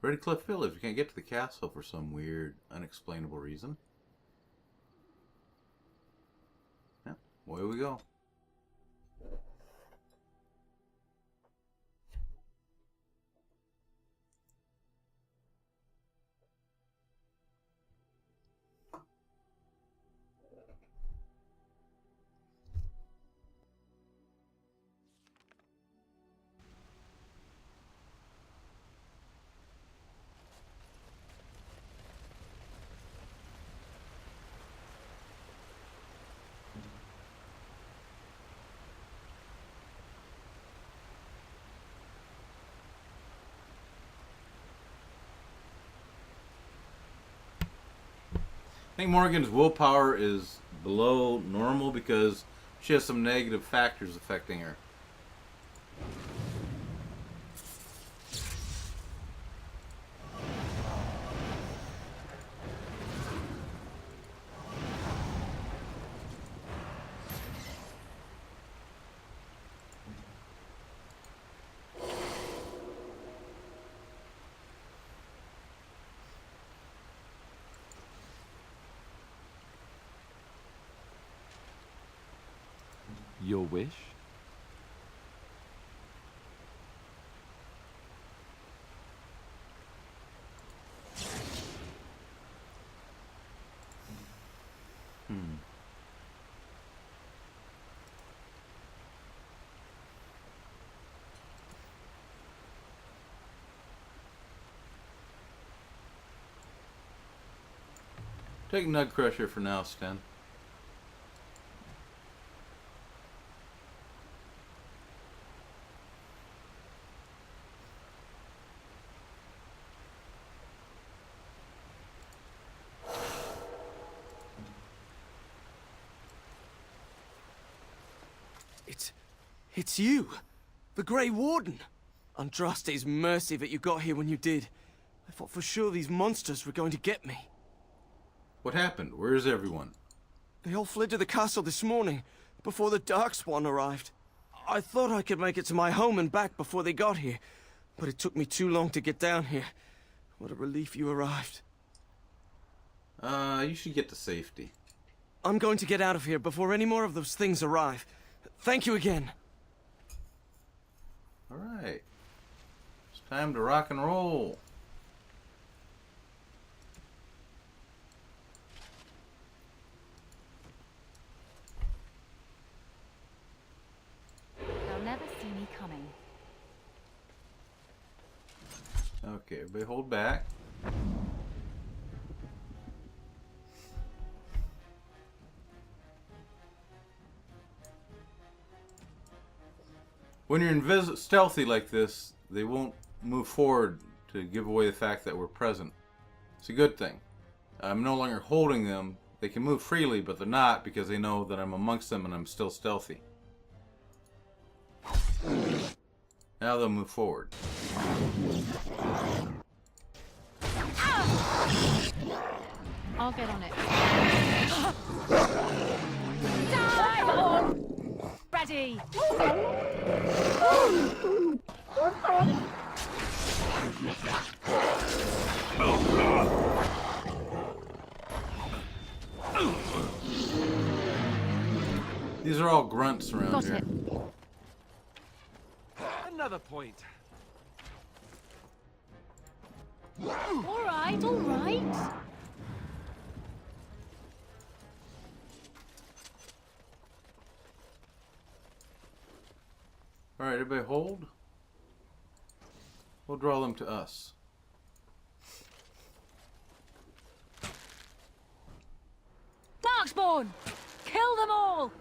Redcliffe Village. We can't get to the castle for some weird, unexplainable reason. Yeah, away we go. I think Morgan's willpower is below normal because she has some negative factors affecting her. Your wish? Take Nug Crusher for now, Sten. It's you, the Grey Warden. Andraste's mercy that you got here when you did. I thought for sure these monsters were going to get me. What happened? Where is everyone? They all fled to the castle this morning, before the Darkspawn arrived. I thought I could make it to my home and back before they got here, but it took me too long to get down here. What a relief you arrived. You should get to safety. I'm going to get out of here before any more of those things arrive. Thank you again. Alright. It's time to rock and roll. They'll never see me coming. Okay, everybody hold back. When you're stealthy like this, they won't move forward to give away the fact that we're present. It's a good thing. I'm no longer holding them. They can move freely, but they're not because they know that I'm amongst them and I'm still stealthy. Now they'll move forward. I'll get on it. Die on! Ready! These are all grunts around Got here. it. Another point. All right, all right. Alright, everybody hold. We'll draw them to us. Darkspawn! Kill them all!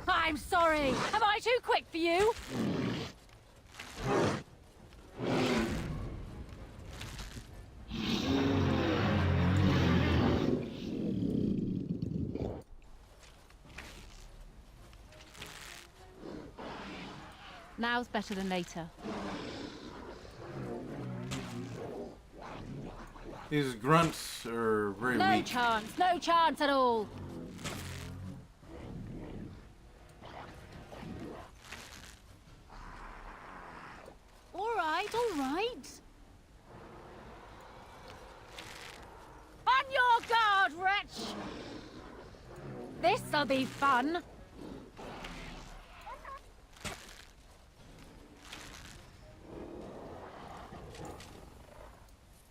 I'm sorry. Am I too quick for you? Now's better than later. These grunts are very No weak. chance at all. All right, all right. On your guard, wretch! This'll be fun.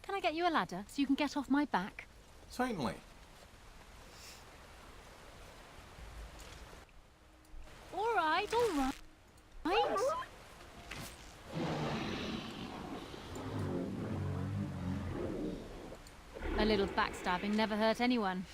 Can I get you a ladder so you can get off my back? Certainly. All right, all right. Right? A little backstabbing never hurt anyone.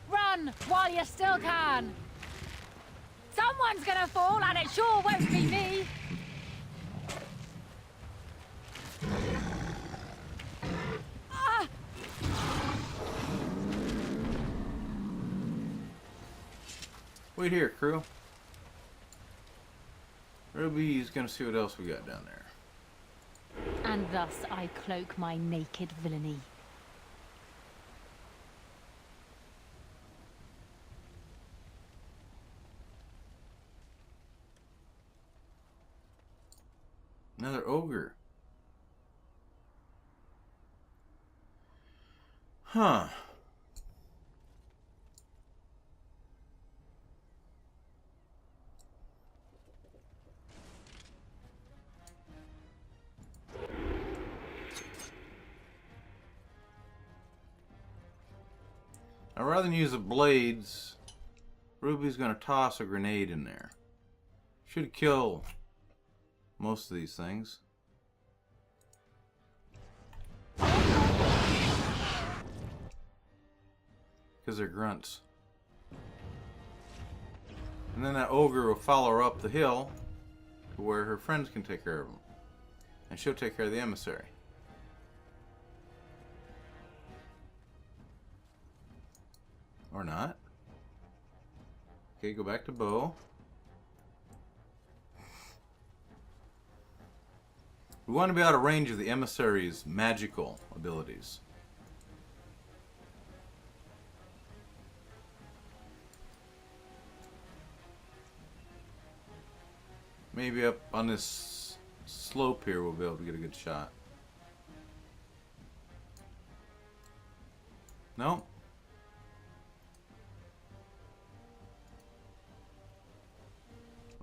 Run while you still can. Someone's gonna fall, and it sure won't be me. Ah! Wait here, crew. Ruby's gonna see what else we got down there. And thus I cloak my naked villainy. Another ogre. Huh. Now, rather than use the blades, Ruby's going to toss a grenade in there. Should kill most of these things. Because they're grunts. And then that ogre will follow her up the hill to where her friends can take care of them. And she'll take care of the emissary. Or not. Okay, go back to bow. We want to be out of range of the emissary's magical abilities. Maybe up on this slope here we'll be able to get a good shot. No.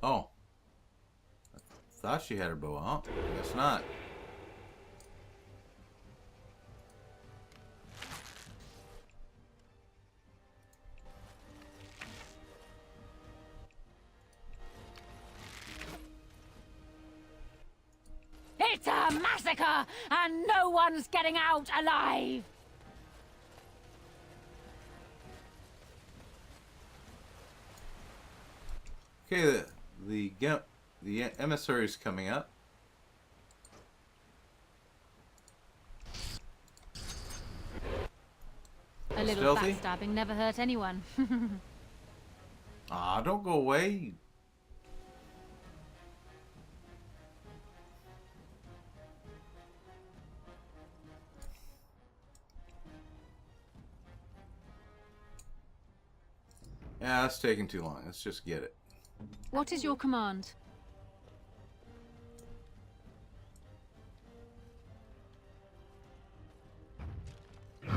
Oh. I thought she had her bow out. Guess not. It's a massacre, and no one's getting out alive! Okay, the emissary is coming up. A little Stealthy? backstabbing never hurt anyone. Ah, don't go away. Yeah, that's taking too long. Let's just get it. What is your command? Can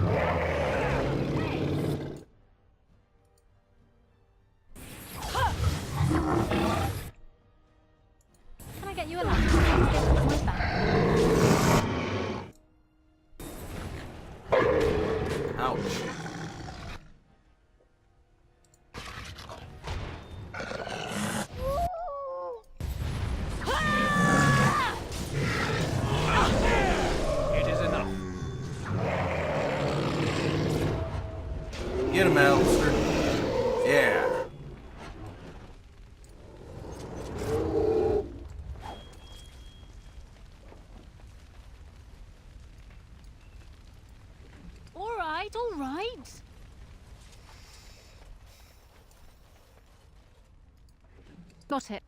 I get you a lunch? My back. Ouch. It is enough. Get him, Alistair. Yeah. All right, all right. Got it.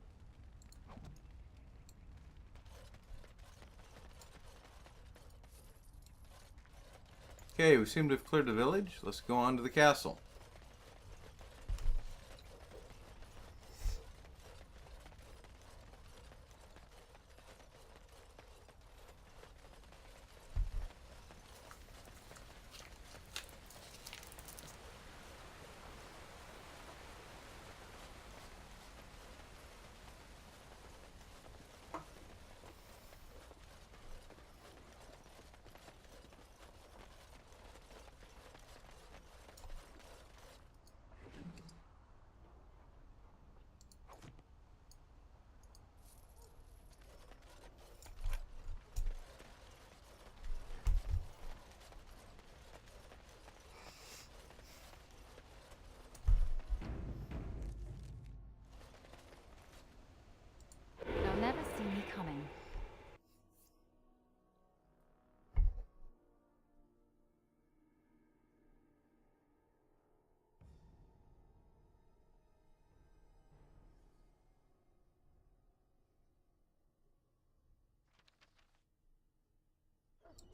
Okay, we seem to have cleared the village. Let's go on to the castle. They'll never see me coming.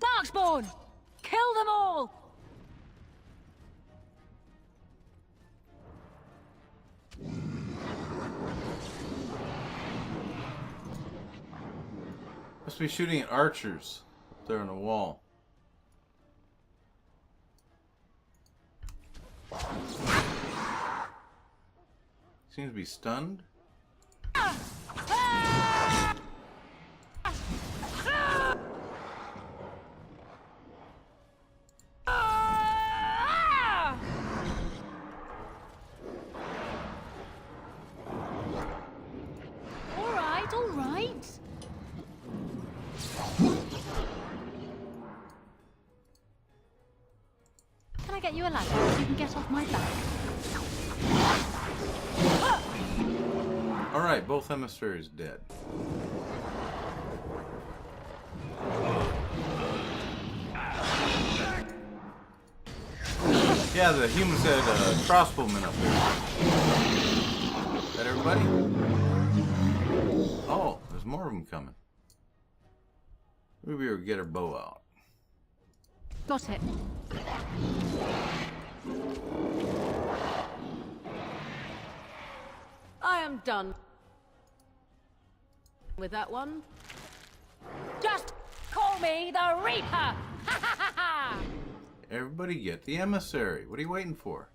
Darkspawn! Kill them all! Must be shooting at archers up there on the wall. Seems to be stunned. All right, all right. Can I get you a ladder so you can get off my back? Alright, both emissaries dead. Yeah, the humans had crossbowmen up there. Is that everybody? Oh, there's more of them coming. Maybe we'll get our bow out. Got it. I am done with that one. Just call me the Reaper! Ha ha ha ha! Everybody get the emissary. What are you waiting for?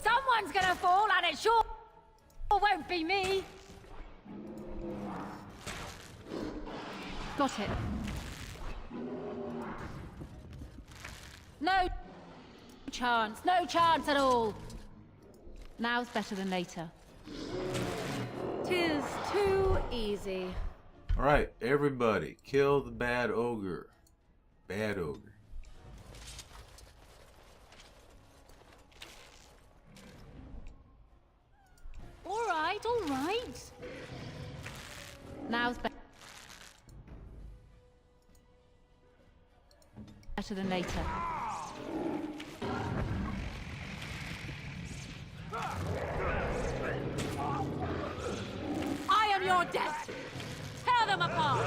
Someone's gonna fall, and it sure won't be me. Got it. No chance at all. Now's better than later. 'Tis too easy. Alright, everybody, kill the bad ogre. Bad ogre. All right. Now's better than later. I am your death. Tear them apart.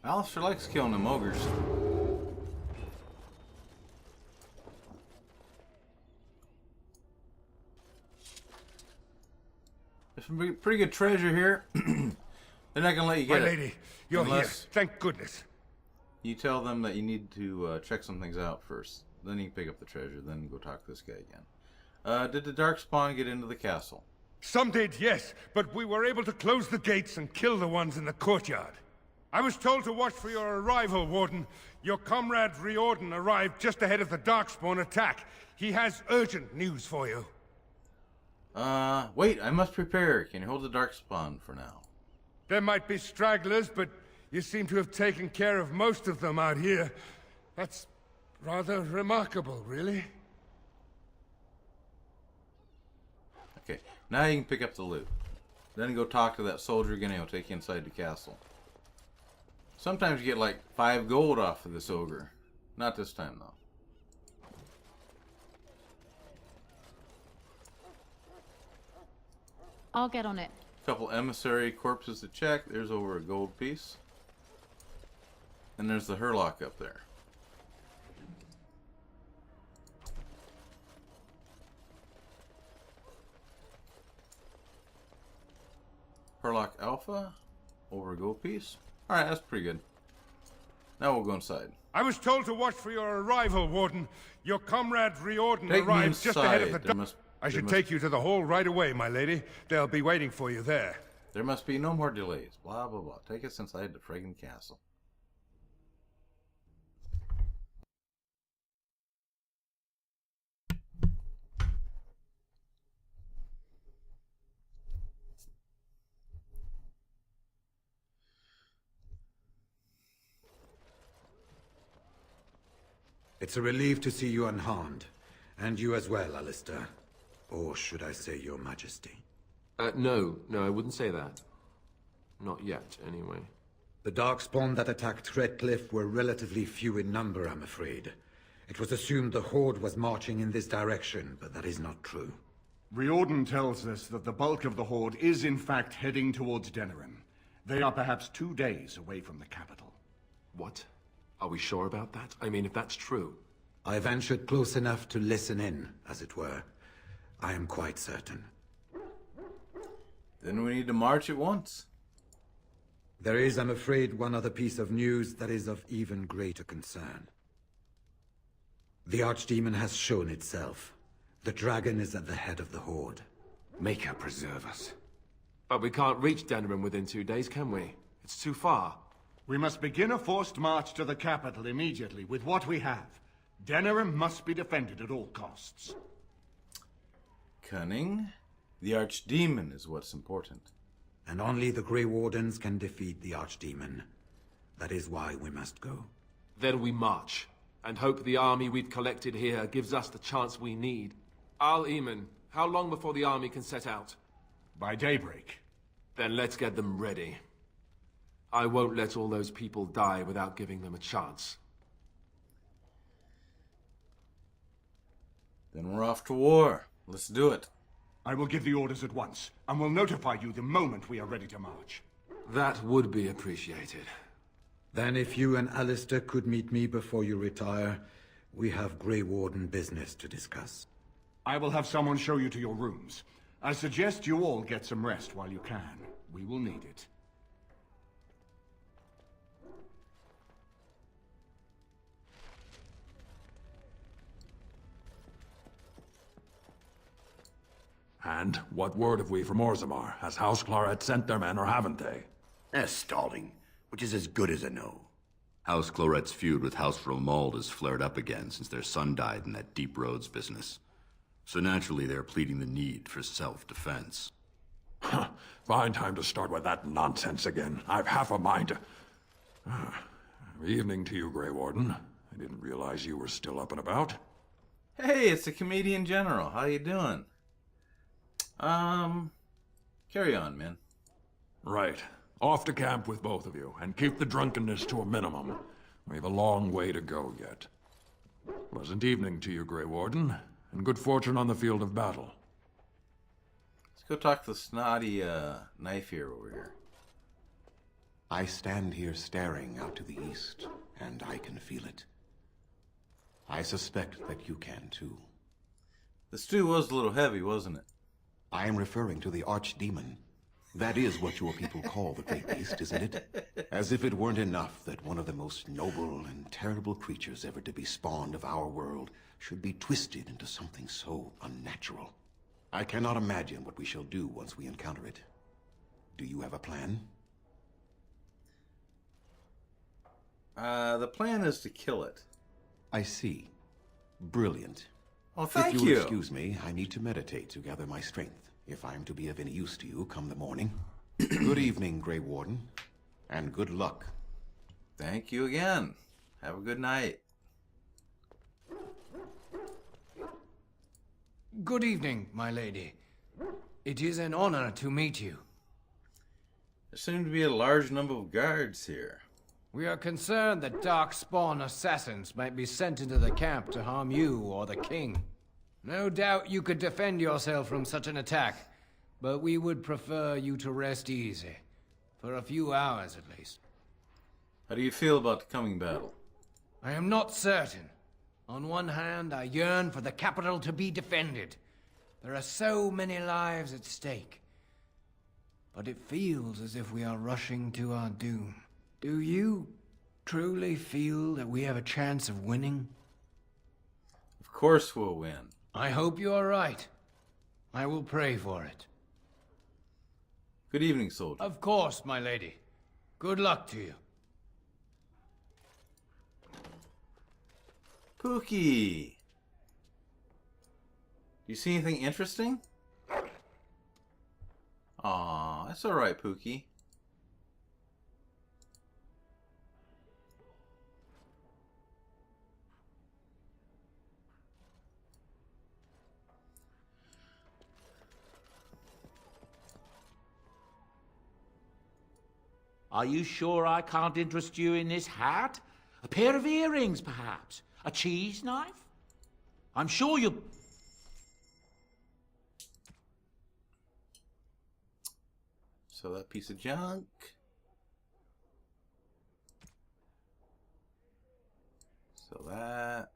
Alistair likes killing them ogres. There's some pretty good treasure here. They're not gonna let you get My it. lady, you're here. Thank goodness. You tell them that you need to check some things out first. Then you can pick up the treasure. Then go talk to this guy again. Did the Darkspawn get into the castle? Some did, yes, but we were able to close the gates and kill the ones in the courtyard. I was told to watch for your arrival, Warden. Your comrade Riordan arrived just ahead of the Darkspawn attack. He has urgent news for you. Wait, I must prepare. Can you hold the Darkspawn for now? There might be stragglers, but you seem to have taken care of most of them out here. That's rather remarkable, really. Okay, now you can pick up the loot. Then go talk to that soldier again. He'll take you inside the castle. Sometimes you get like 5 gold off of this ogre. Not this time, though. I'll get on it. Couple emissary corpses to check. There's over a gold piece. And there's the Hurlock up there. Hurlock Alpha. Over a gold piece. Alright, that's pretty good. Now we'll go inside. I was told to watch for your arrival, Warden. Your comrade Riordan Take me arrived just ahead of inside. the... I should take you to the hall right away, my lady. They'll be waiting for you there. There must be no more delays. Blah, blah, blah. Take us inside the friggin' castle. It's a relief to see you unharmed. And you as well, Alistair. Or should I say your majesty? No, I wouldn't say that. Not yet, anyway. The Darkspawn that attacked Redcliffe were relatively few in number, I'm afraid. It was assumed the Horde was marching in this direction, but that is not true. Riordan tells us that the bulk of the Horde is in fact heading towards Denerim. They are perhaps 2 days away from the capital. What? Are we sure about that? I mean, if that's true... I ventured close enough to listen in, as it were. I am quite certain. Then we need to march at once. There is, I'm afraid, one other piece of news that is of even greater concern. The Archdemon has shown itself. The dragon is at the head of the Horde. May her preserve us. But we can't reach Denerim within 2 days, can we? It's too far. We must begin a forced march to the capital immediately with what we have. Denerim must be defended at all costs. Cunning. The Archdemon is what's important. And only the Grey Wardens can defeat the Archdemon. That is why we must go. Then we march, and hope the army we've collected here gives us the chance we need. Al-Eamon, how long before the army can set out? By daybreak. Then let's get them ready. I won't let all those people die without giving them a chance. Then we're off to war. Let's do it. I will give the orders at once, and will notify you the moment we are ready to march. That would be appreciated. Then if you and Alistair could meet me before you retire, we have Grey Warden business to discuss. I will have someone show you to your rooms. I suggest you all get some rest while you can. We will need it. And what word have we from Orzammar? Has House Claret sent their men, or haven't they? They're stalling, which is as good as a no. House Claret's feud with House Romuald has flared up again since their son died in that Deep Roads business. So naturally, they're pleading the need for self-defense. Fine time to start with that nonsense again. I've half a mind to... Evening to you, Grey Warden. I didn't realize you were still up and about. Hey, it's the Comedian General. How you doing? Carry on, man. Right. Off to camp with both of you, and keep the drunkenness to a minimum. We have a long way to go yet. Pleasant evening to you, Grey Warden, and good fortune on the field of battle. Let's go talk to the snotty, knife here over here. I stand here staring out to the east, and I can feel it. I suspect that you can too. The stew was a little heavy, wasn't it? I am referring to the Archdemon. That is what your people call the Great Beast, isn't it? As if it weren't enough that one of the most noble and terrible creatures ever to be spawned of our world should be twisted into something so unnatural. I cannot imagine what we shall do once we encounter it. Do you have a plan? The plan is to kill it. I see. Brilliant. Oh, thank If you you. will excuse me, I need to meditate to gather my strength, if I am to be of any use to you come the morning. Good evening, Grey Warden, and good luck. Thank you again. Have a good night. Good evening, my lady. It is an honor to meet you. There seem to be a large number of guards here. We are concerned that Darkspawn assassins might be sent into the camp to harm you or the king. No doubt you could defend yourself from such an attack, but we would prefer you to rest easy. For a few hours, at least. How do you feel about the coming battle? I am not certain. On one hand, I yearn for the capital to be defended. There are so many lives at stake. But it feels as if we are rushing to our doom. Do you truly feel that we have a chance of winning? Of course we'll win. I hope you are right. I will pray for it. Good evening, soldier. Of course, my lady. Good luck to you. Pookie! You see anything interesting? Aw, that's alright, Pookie. Are you sure I can't interest you in this hat? A pair of earrings, perhaps? A cheese knife? I'm sure you... So that piece of junk. So that.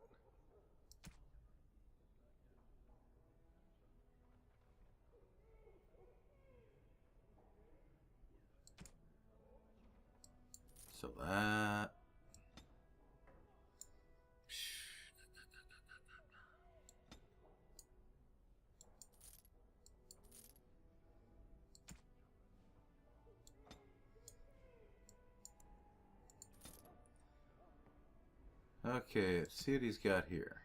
So that. Okay, let's see what he's got here.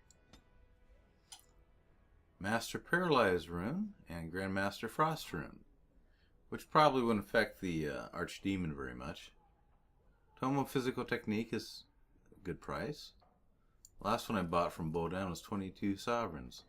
Master Paralyzed Rune and Grandmaster Frost Rune, which probably wouldn't affect the Archdemon very much. Tome of Physical Technique is a good price. Last one I bought from Bodan was 22 sovereigns.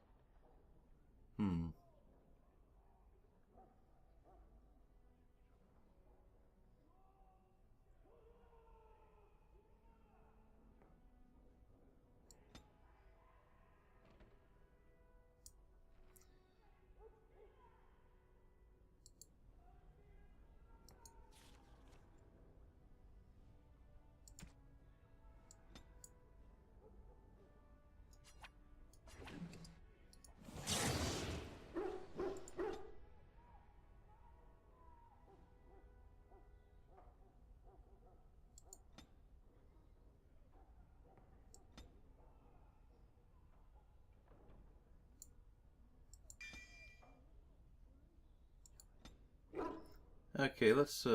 Okay, let's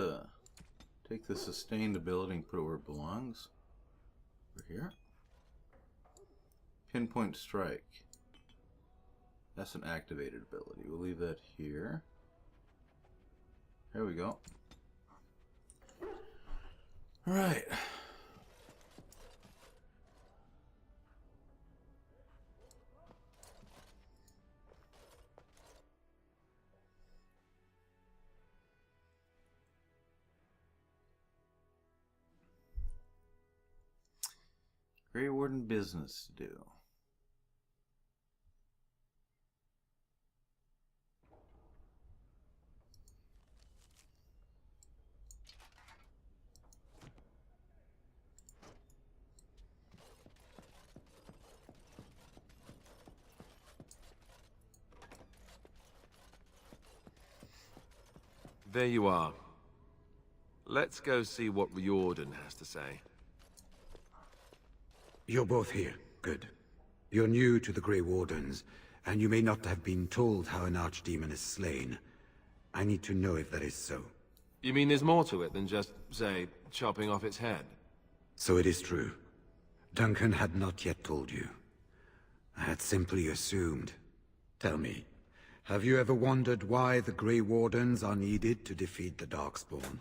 take the sustained ability and put it where it belongs. Over here. Pinpoint strike. That's an activated ability. We'll leave that here. There we go. Alright. Grey Warden business to do. There you are. Let's go see what Riordan has to say. You're both here. Good. You're new to the Grey Wardens, and you may not have been told how an archdemon is slain. I need to know if that is so. You mean there's more to it than just, say, chopping off its head? So it is true. Duncan had not yet told you. I had simply assumed. Tell me, have you ever wondered why the Grey Wardens are needed to defeat the Darkspawn?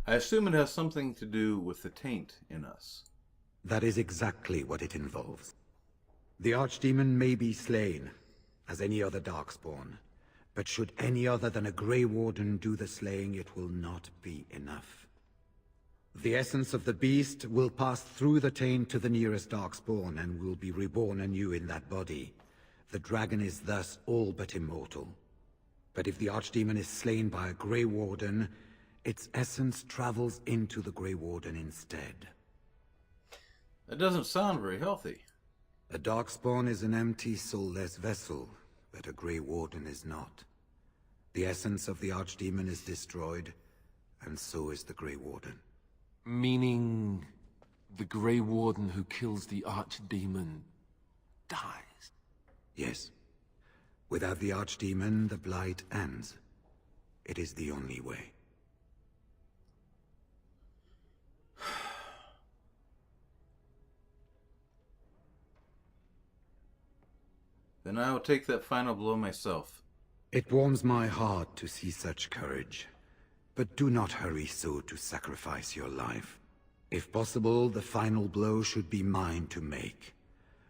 I assume it has something to do with the taint in us. That is exactly what it involves. The Archdemon may be slain, as any other Darkspawn, but should any other than a Grey Warden do the slaying, it will not be enough. The essence of the beast will pass through the taint to the nearest Darkspawn and will be reborn anew in that body. The dragon is thus all but immortal. But if the Archdemon is slain by a Grey Warden, its essence travels into the Grey Warden instead. That doesn't sound very healthy. A Darkspawn is an empty, soulless vessel, but a Grey Warden is not. The essence of the Archdemon is destroyed, and so is the Grey Warden. Meaning the Grey Warden who kills the Archdemon dies? Yes. Without the Archdemon, the Blight ends. It is the only way. Then I will take that final blow myself. It warms my heart to see such courage. But do not hurry so to sacrifice your life. If possible, the final blow should be mine to make.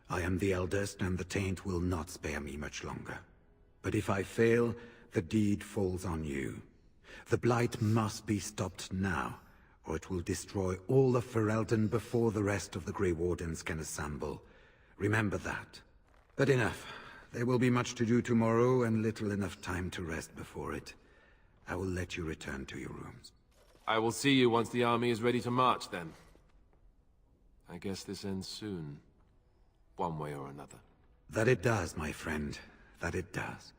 I am the eldest, and the taint will not spare me much longer. But if I fail, the deed falls on you. The Blight must be stopped now, or it will destroy all of Ferelden before the rest of the Grey Wardens can assemble. Remember that. But enough. There will be much to do tomorrow, and little enough time to rest before it. I will let you return to your rooms. I will see you once the army is ready to march, then. I guess this ends soon. One way or another. That it does, my friend. That it does.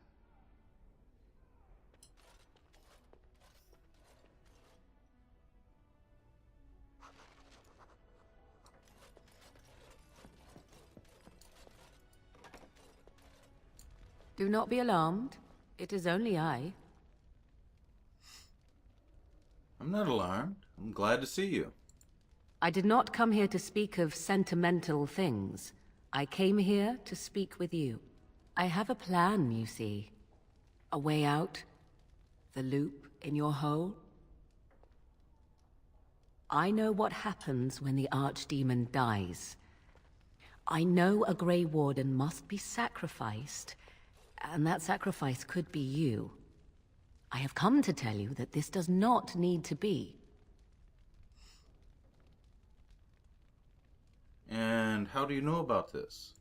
Do not be alarmed. It is only I. I'm not alarmed. I'm glad to see you. I did not come here to speak of sentimental things. I came here to speak with you. I have a plan, you see. A way out. The loop in your hole. I know what happens when the Archdemon dies. I know a Grey Warden must be sacrificed, and that sacrifice could be you. I have come to tell you that this does not need to be. And how do you know about this?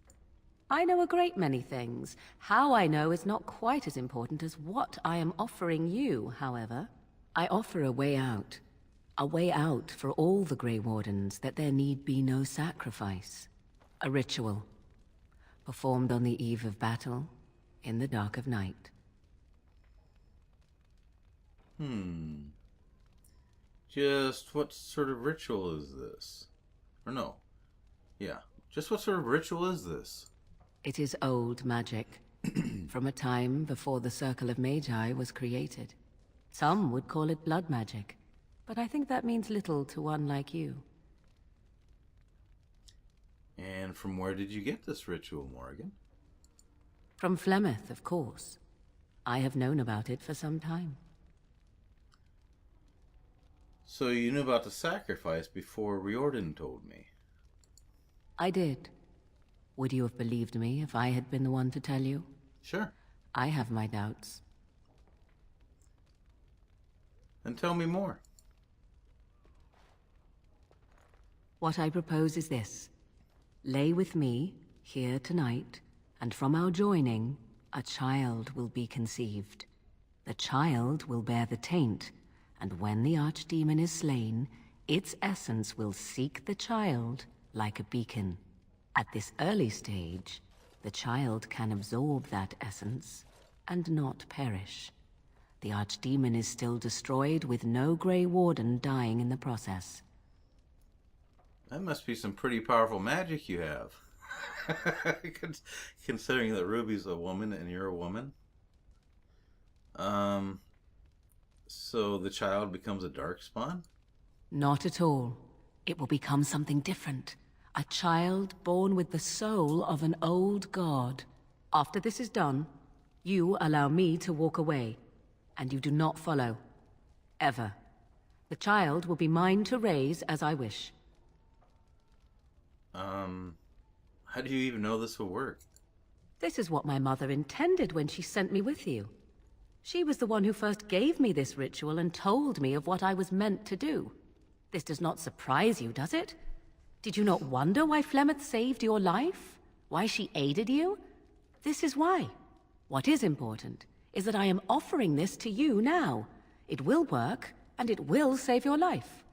I know a great many things. How I know is not quite as important as what I am offering you, however. I offer a way out. A way out for all the Grey Wardens, that there need be no sacrifice. A ritual. Performed on the eve of battle, in the dark of night. Just what sort of ritual is this? Or no. Yeah. Just what sort of ritual is this? It is old magic. From a time before the Circle of Magi was created. Some would call it blood magic, but I think that means little to one like you. And from where did you get this ritual, Morgan? From Flemeth, of course. I have known about it for some time. So you knew about the sacrifice before Riordan told me? I did. Would you have believed me if I had been the one to tell you? Sure. I have my doubts. And tell me more. What I propose is this. Lay with me, here tonight, and from our joining, a child will be conceived. The child will bear the taint, and when the archdemon is slain, its essence will seek the child like a beacon. At this early stage, the child can absorb that essence and not perish. The archdemon is still destroyed with no Grey Warden dying in the process. That must be some pretty powerful magic you have. Considering that Ruby's a woman and you're a woman. So the child becomes a Darkspawn? Not at all. It will become something different. A child born with the soul of an old god. After this is done, you allow me to walk away, and you do not follow. Ever. The child will be mine to raise as I wish. How do you even know this will work? This is what my mother intended when she sent me with you. She was the one who first gave me this ritual and told me of what I was meant to do. This does not surprise you, does it? Did you not wonder why Flemeth saved your life? Why she aided you? This is why. What is important is that I am offering this to you now. It will work, and it will save your life.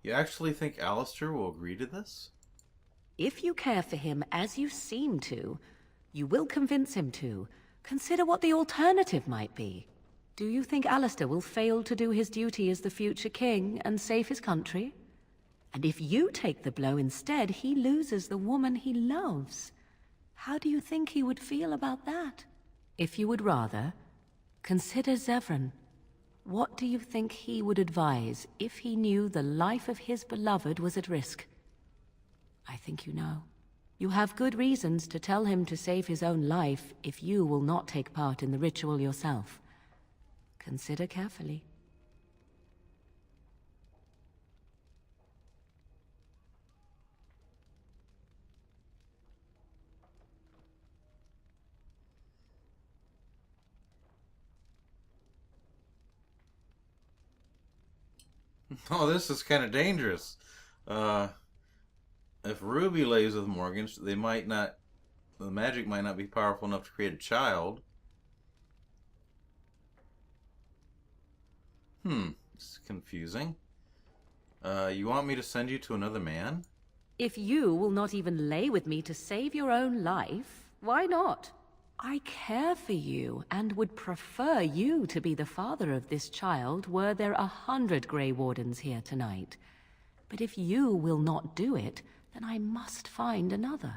You actually think Alistair will agree to this? If you care for him as you seem to, you will convince him to. Consider what the alternative might be. Do you think Alistair will fail to do his duty as the future king and save his country? And if you take the blow instead, he loses the woman he loves. How do you think he would feel about that? If you would rather, consider Zevran. What do you think he would advise if he knew the life of his beloved was at risk? I think you know. You have good reasons to tell him to save his own life if you will not take part in the ritual yourself. Consider carefully. Oh, this is kind of dangerous. If Ruby lays with Morgan, they might not... The magic might not be powerful enough to create a child. It's confusing. You want me to send you to another man? If you will not even lay with me to save your own life, why not? I care for you and would prefer you to be the father of this child were there 100 Grey Wardens here tonight. But if you will not do it, then I must find another.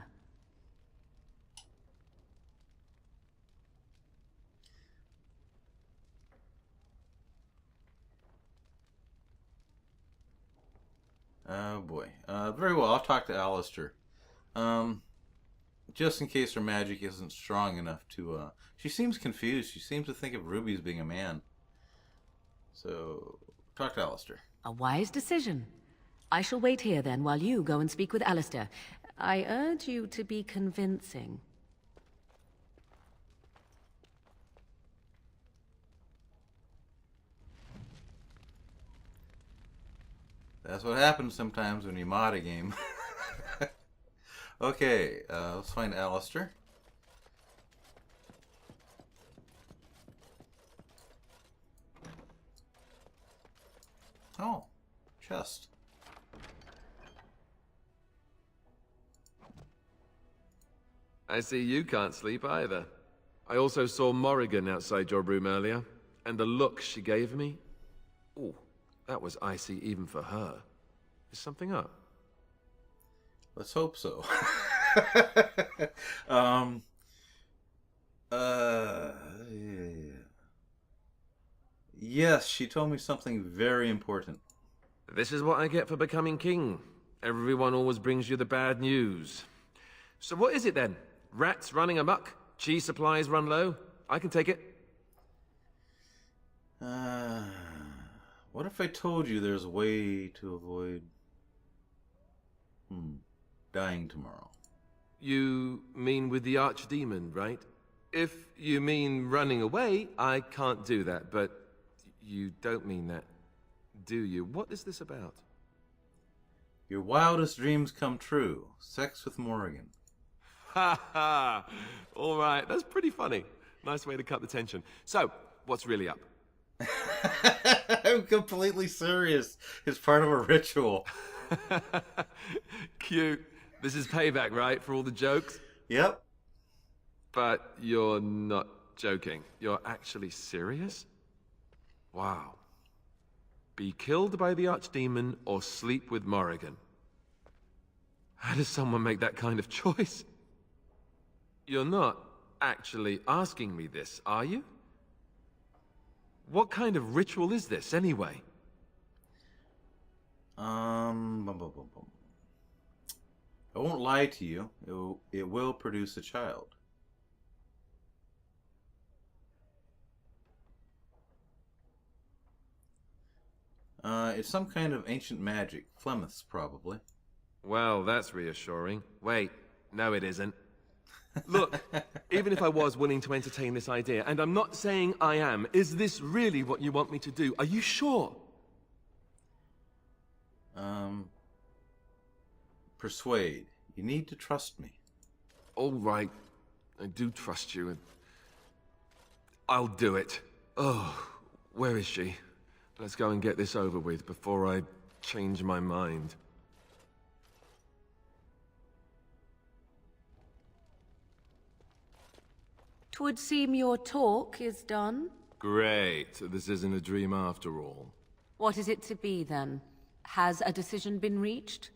Oh boy. Very well, I'll talk to Alistair. Just in case her magic isn't strong enough to, she seems confused. She seems to think of Ruby as being a man. So, talk to Alistair. A wise decision. I shall wait here then while you go and speak with Alistair. I urge you to be convincing. That's what happens sometimes when you mod a game. Okay, let's find Alistair. Oh, chest. I see you can't sleep either. I also saw Morrigan outside your room earlier, and the look she gave me. Ooh, That was icy even for her. Is something up? Let's hope so. Yes, she told me something very important. This is what I get for becoming king. Everyone always brings you the bad news. So what is it then? Rats running amok? Cheese supplies run low? I can take it. What if I told you there's a way to avoid dying tomorrow? You mean with the archdemon, right? If you mean running away, I can't do that, but you don't mean that, do you? What is this about? Your wildest dreams come true. Sex with Morrigan. Ha ha! All right, that's pretty funny. Nice way to cut the tension. So, what's really up? I'm completely serious. It's part of a ritual. Cute. This is payback, right, for all the jokes? Yep. But you're not joking. You're actually serious? Wow. Be killed by the archdemon or sleep with Morrigan. How does someone make that kind of choice? You're not actually asking me this, are you? What kind of ritual is this, anyway? I won't lie to you. It will produce a child. It's some kind of ancient magic. Flemeth's, probably. Well, that's reassuring. Wait, no it isn't. Look, even if I was willing to entertain this idea, and I'm not saying I am, is this really what you want me to do? Are you sure? Persuade. You need to trust me. All right. I do trust you, and I'll do it. Oh, where is she? Let's go and get this over with before I change my mind. 'Twould seem your talk is done. Great. This isn't a dream after all. What is it to be, then? Has a decision been reached?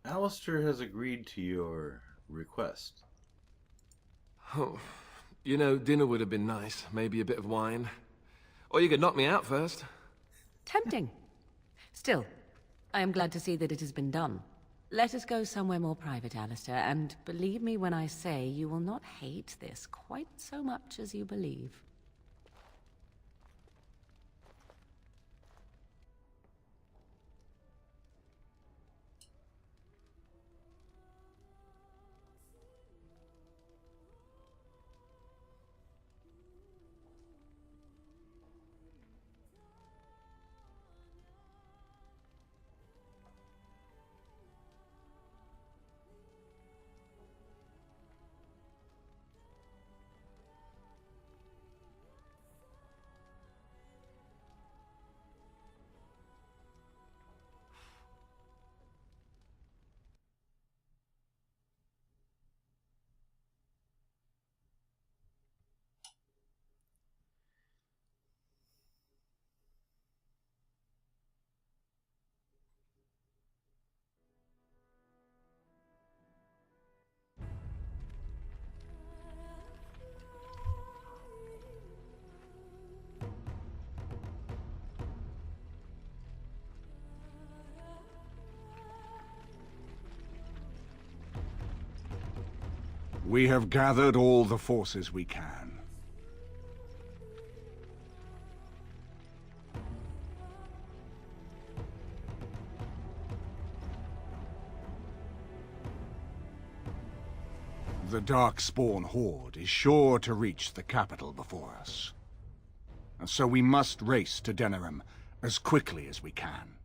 Alistair has agreed to your request. Oh, you know, dinner would have been nice. Maybe a bit of wine. Or you could knock me out first. Tempting. Still, I am glad to see that it has been done. Let us go somewhere more private, Alistair, and believe me when I say you will not hate this quite so much as you believe. We have gathered all the forces we can. The Darkspawn horde is sure to reach the capital before us. And so we must race to Denerim as quickly as we can.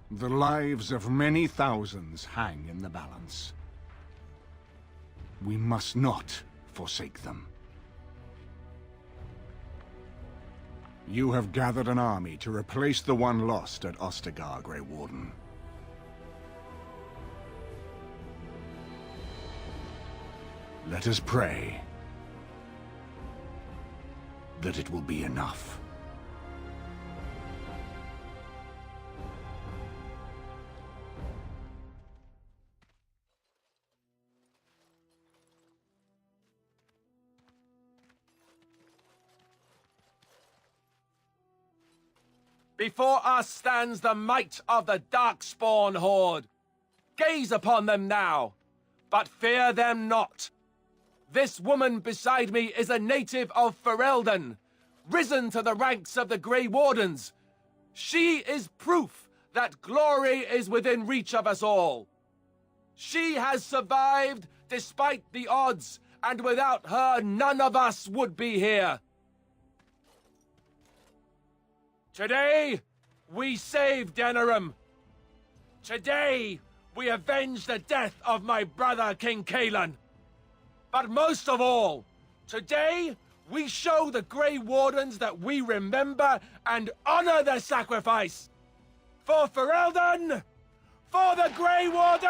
The lives of many thousands hang in the balance. We must not forsake them. You have gathered an army to replace the one lost at Ostagar, Grey Warden. Let us pray that it will be enough. Before us stands the might of the Darkspawn horde. Gaze upon them now, but fear them not. This woman beside me is a native of Ferelden, risen to the ranks of the Grey Wardens. She is proof that glory is within reach of us all. She has survived despite the odds, and without her, none of us would be here. Today, we save Denerim. Today, we avenge the death of my brother, King Caelan. But most of all, today, we show the Grey Wardens that we remember and honor their sacrifice. For Ferelden, for the Grey Wardens!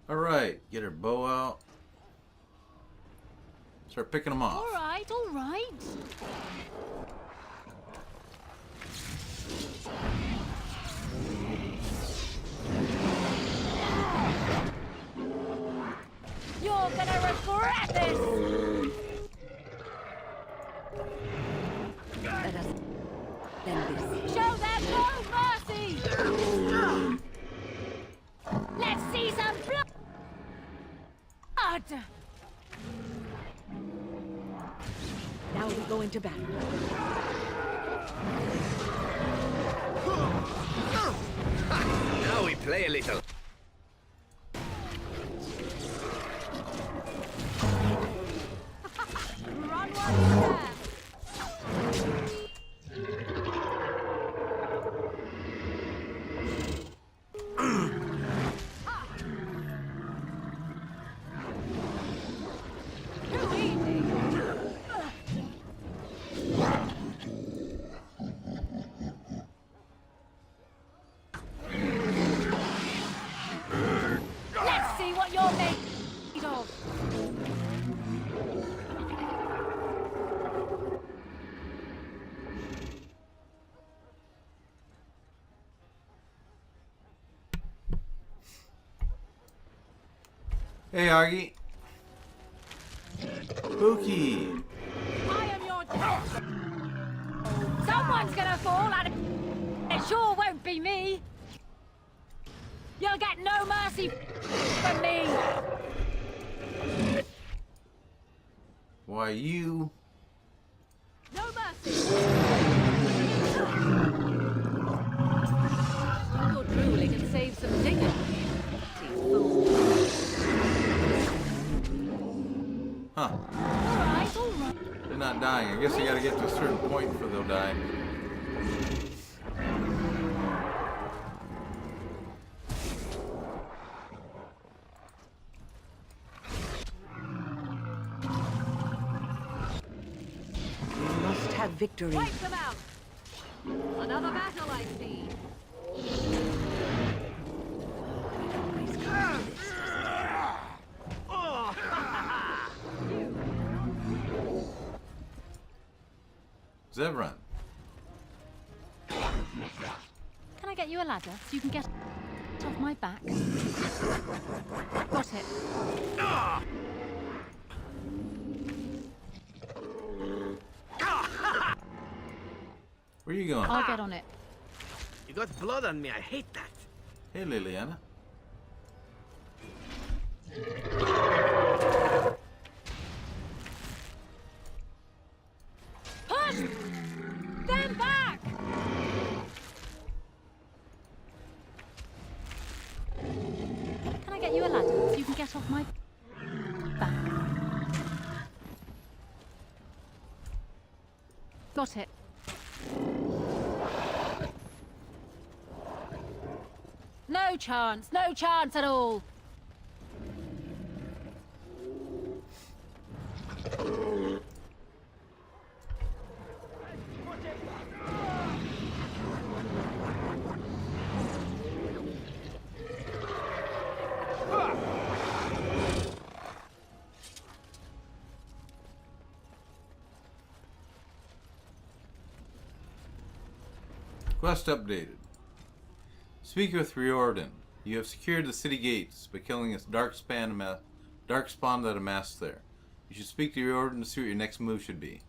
Alright, get her bow out. Start picking them off. All right, all right. You're gonna regret this! Let us end this. Show them no mercy! Let's see some blood! Now we go into battle. Now we play a little. Run one Let's see what you're made of. Hey, Augie. Pookie. I am your death. Someone's gonna fall and it sure won't be me. You'll get no mercy from me. Why, you... No mercy. You're drooling and save some dignity. Huh. Alright, alright. They're not dying. I guess you gotta get to a certain point before they'll die. We must have have victory. Wipe them out! Another battle, I see. Zevran. Can I get you a ladder so you can get off my back? Got it. Where are you going? I'll get on it. You got blood on me. I hate that. Hey, Liliana. Push them back! Can I get you a ladder so you can get off my back? Got it. No chance at all. Quest updated. Speak with Riordan. You have secured the city gates by killing a Darkspawn that amassed there. You should speak to Riordan to see what your next move should be.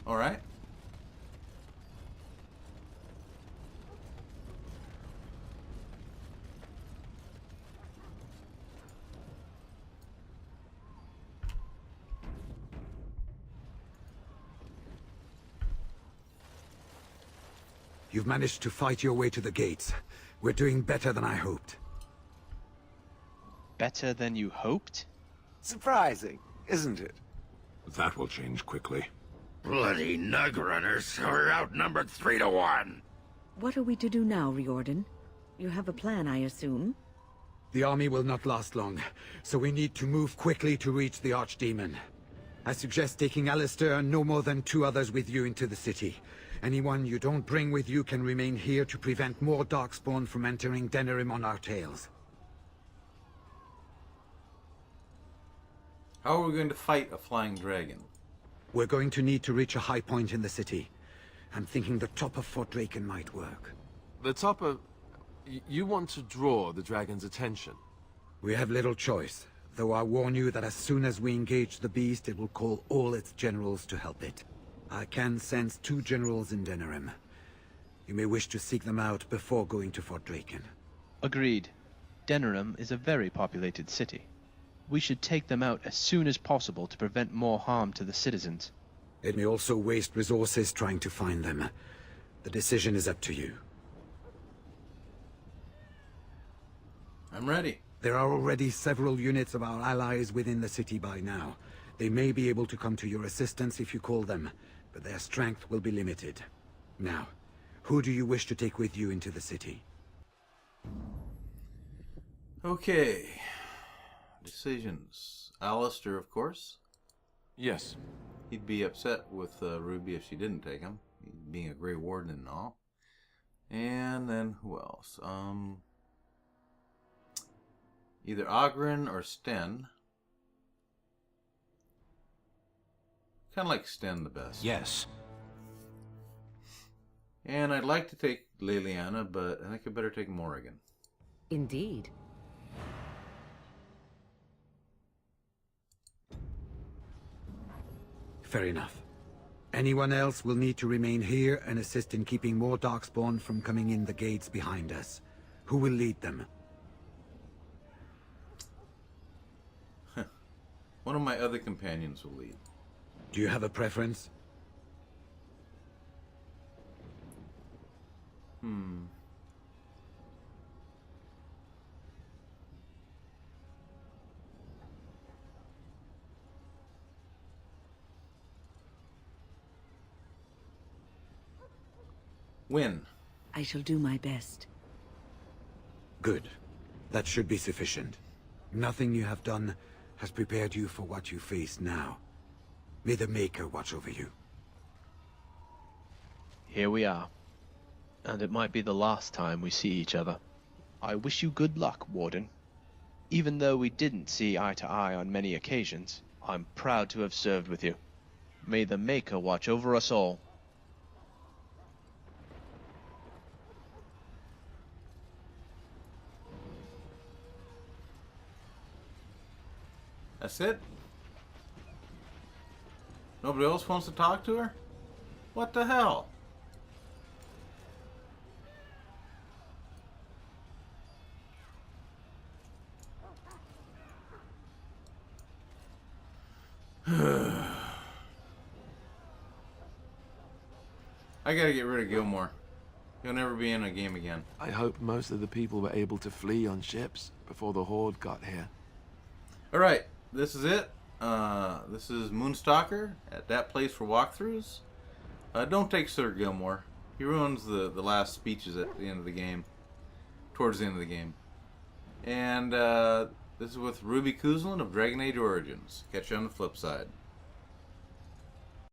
Alright. You've managed to fight your way to the gates. We're doing better than I hoped. Better than you hoped? Surprising, isn't it? That will change quickly. Bloody nug runners are outnumbered 3 to 1. What are we to do now, Riordan? You have a plan, I assume? The army will not last long, so we need to move quickly to reach the Archdemon. I suggest taking Alistair and no more than 2 others with you into the city. Anyone you don't bring with you can remain here to prevent more Darkspawn from entering Denerim on our tails. How are we going to fight a flying dragon? We're going to need to reach a high point in the city. I'm thinking the top of Fort Draken might work. The top of... You want to draw the dragon's attention? We have little choice, though I warn you that as soon as we engage the beast, it will call all its generals to help it. I can sense 2 generals in Denerim. You may wish to seek them out before going to Fort Draken. Agreed. Denerim is a very populated city. We should take them out as soon as possible to prevent more harm to the citizens. It may also waste resources trying to find them. The decision is up to you. I'm ready. There are already several units of our allies within the city by now. They may be able to come to your assistance if you call them, but their strength will be limited. Now, who do you wish to take with you into the city? Okay. Decisions. Alistair, of course. Yes. He'd be upset with Ruby if she didn't take him, being a Grey Warden and all. And then who else? Either Ogren or Sten. Kind of like Sten the best. Yes. And I'd like to take Liliana, but I think I better take Morrigan. Indeed. Fair enough. Anyone else will need to remain here and assist in keeping more Darkspawn from coming in the gates behind us. Who will lead them? One of my other companions will lead. Do you have a preference? Win. I shall do my best. Good. That should be sufficient. Nothing you have done has prepared you for what you face now. May the Maker watch over you. Here we are. And it might be the last time we see each other. I wish you good luck, Warden. Even though we didn't see eye to eye on many occasions, I'm proud to have served with you. May the Maker watch over us all. That's it? Nobody else wants to talk to her? What the hell? I gotta get rid of Gilmore. He'll never be in a game again. I hope most of the people were able to flee on ships before the Horde got here. Alright, this is it. This is Moonstalker at that place for walkthroughs. Don't take Sir Gilmore. He ruins the last speeches at the end of the game. Towards the end of the game. And this is with Ruby Cousland of Dragon Age Origins. Catch you on the flip side.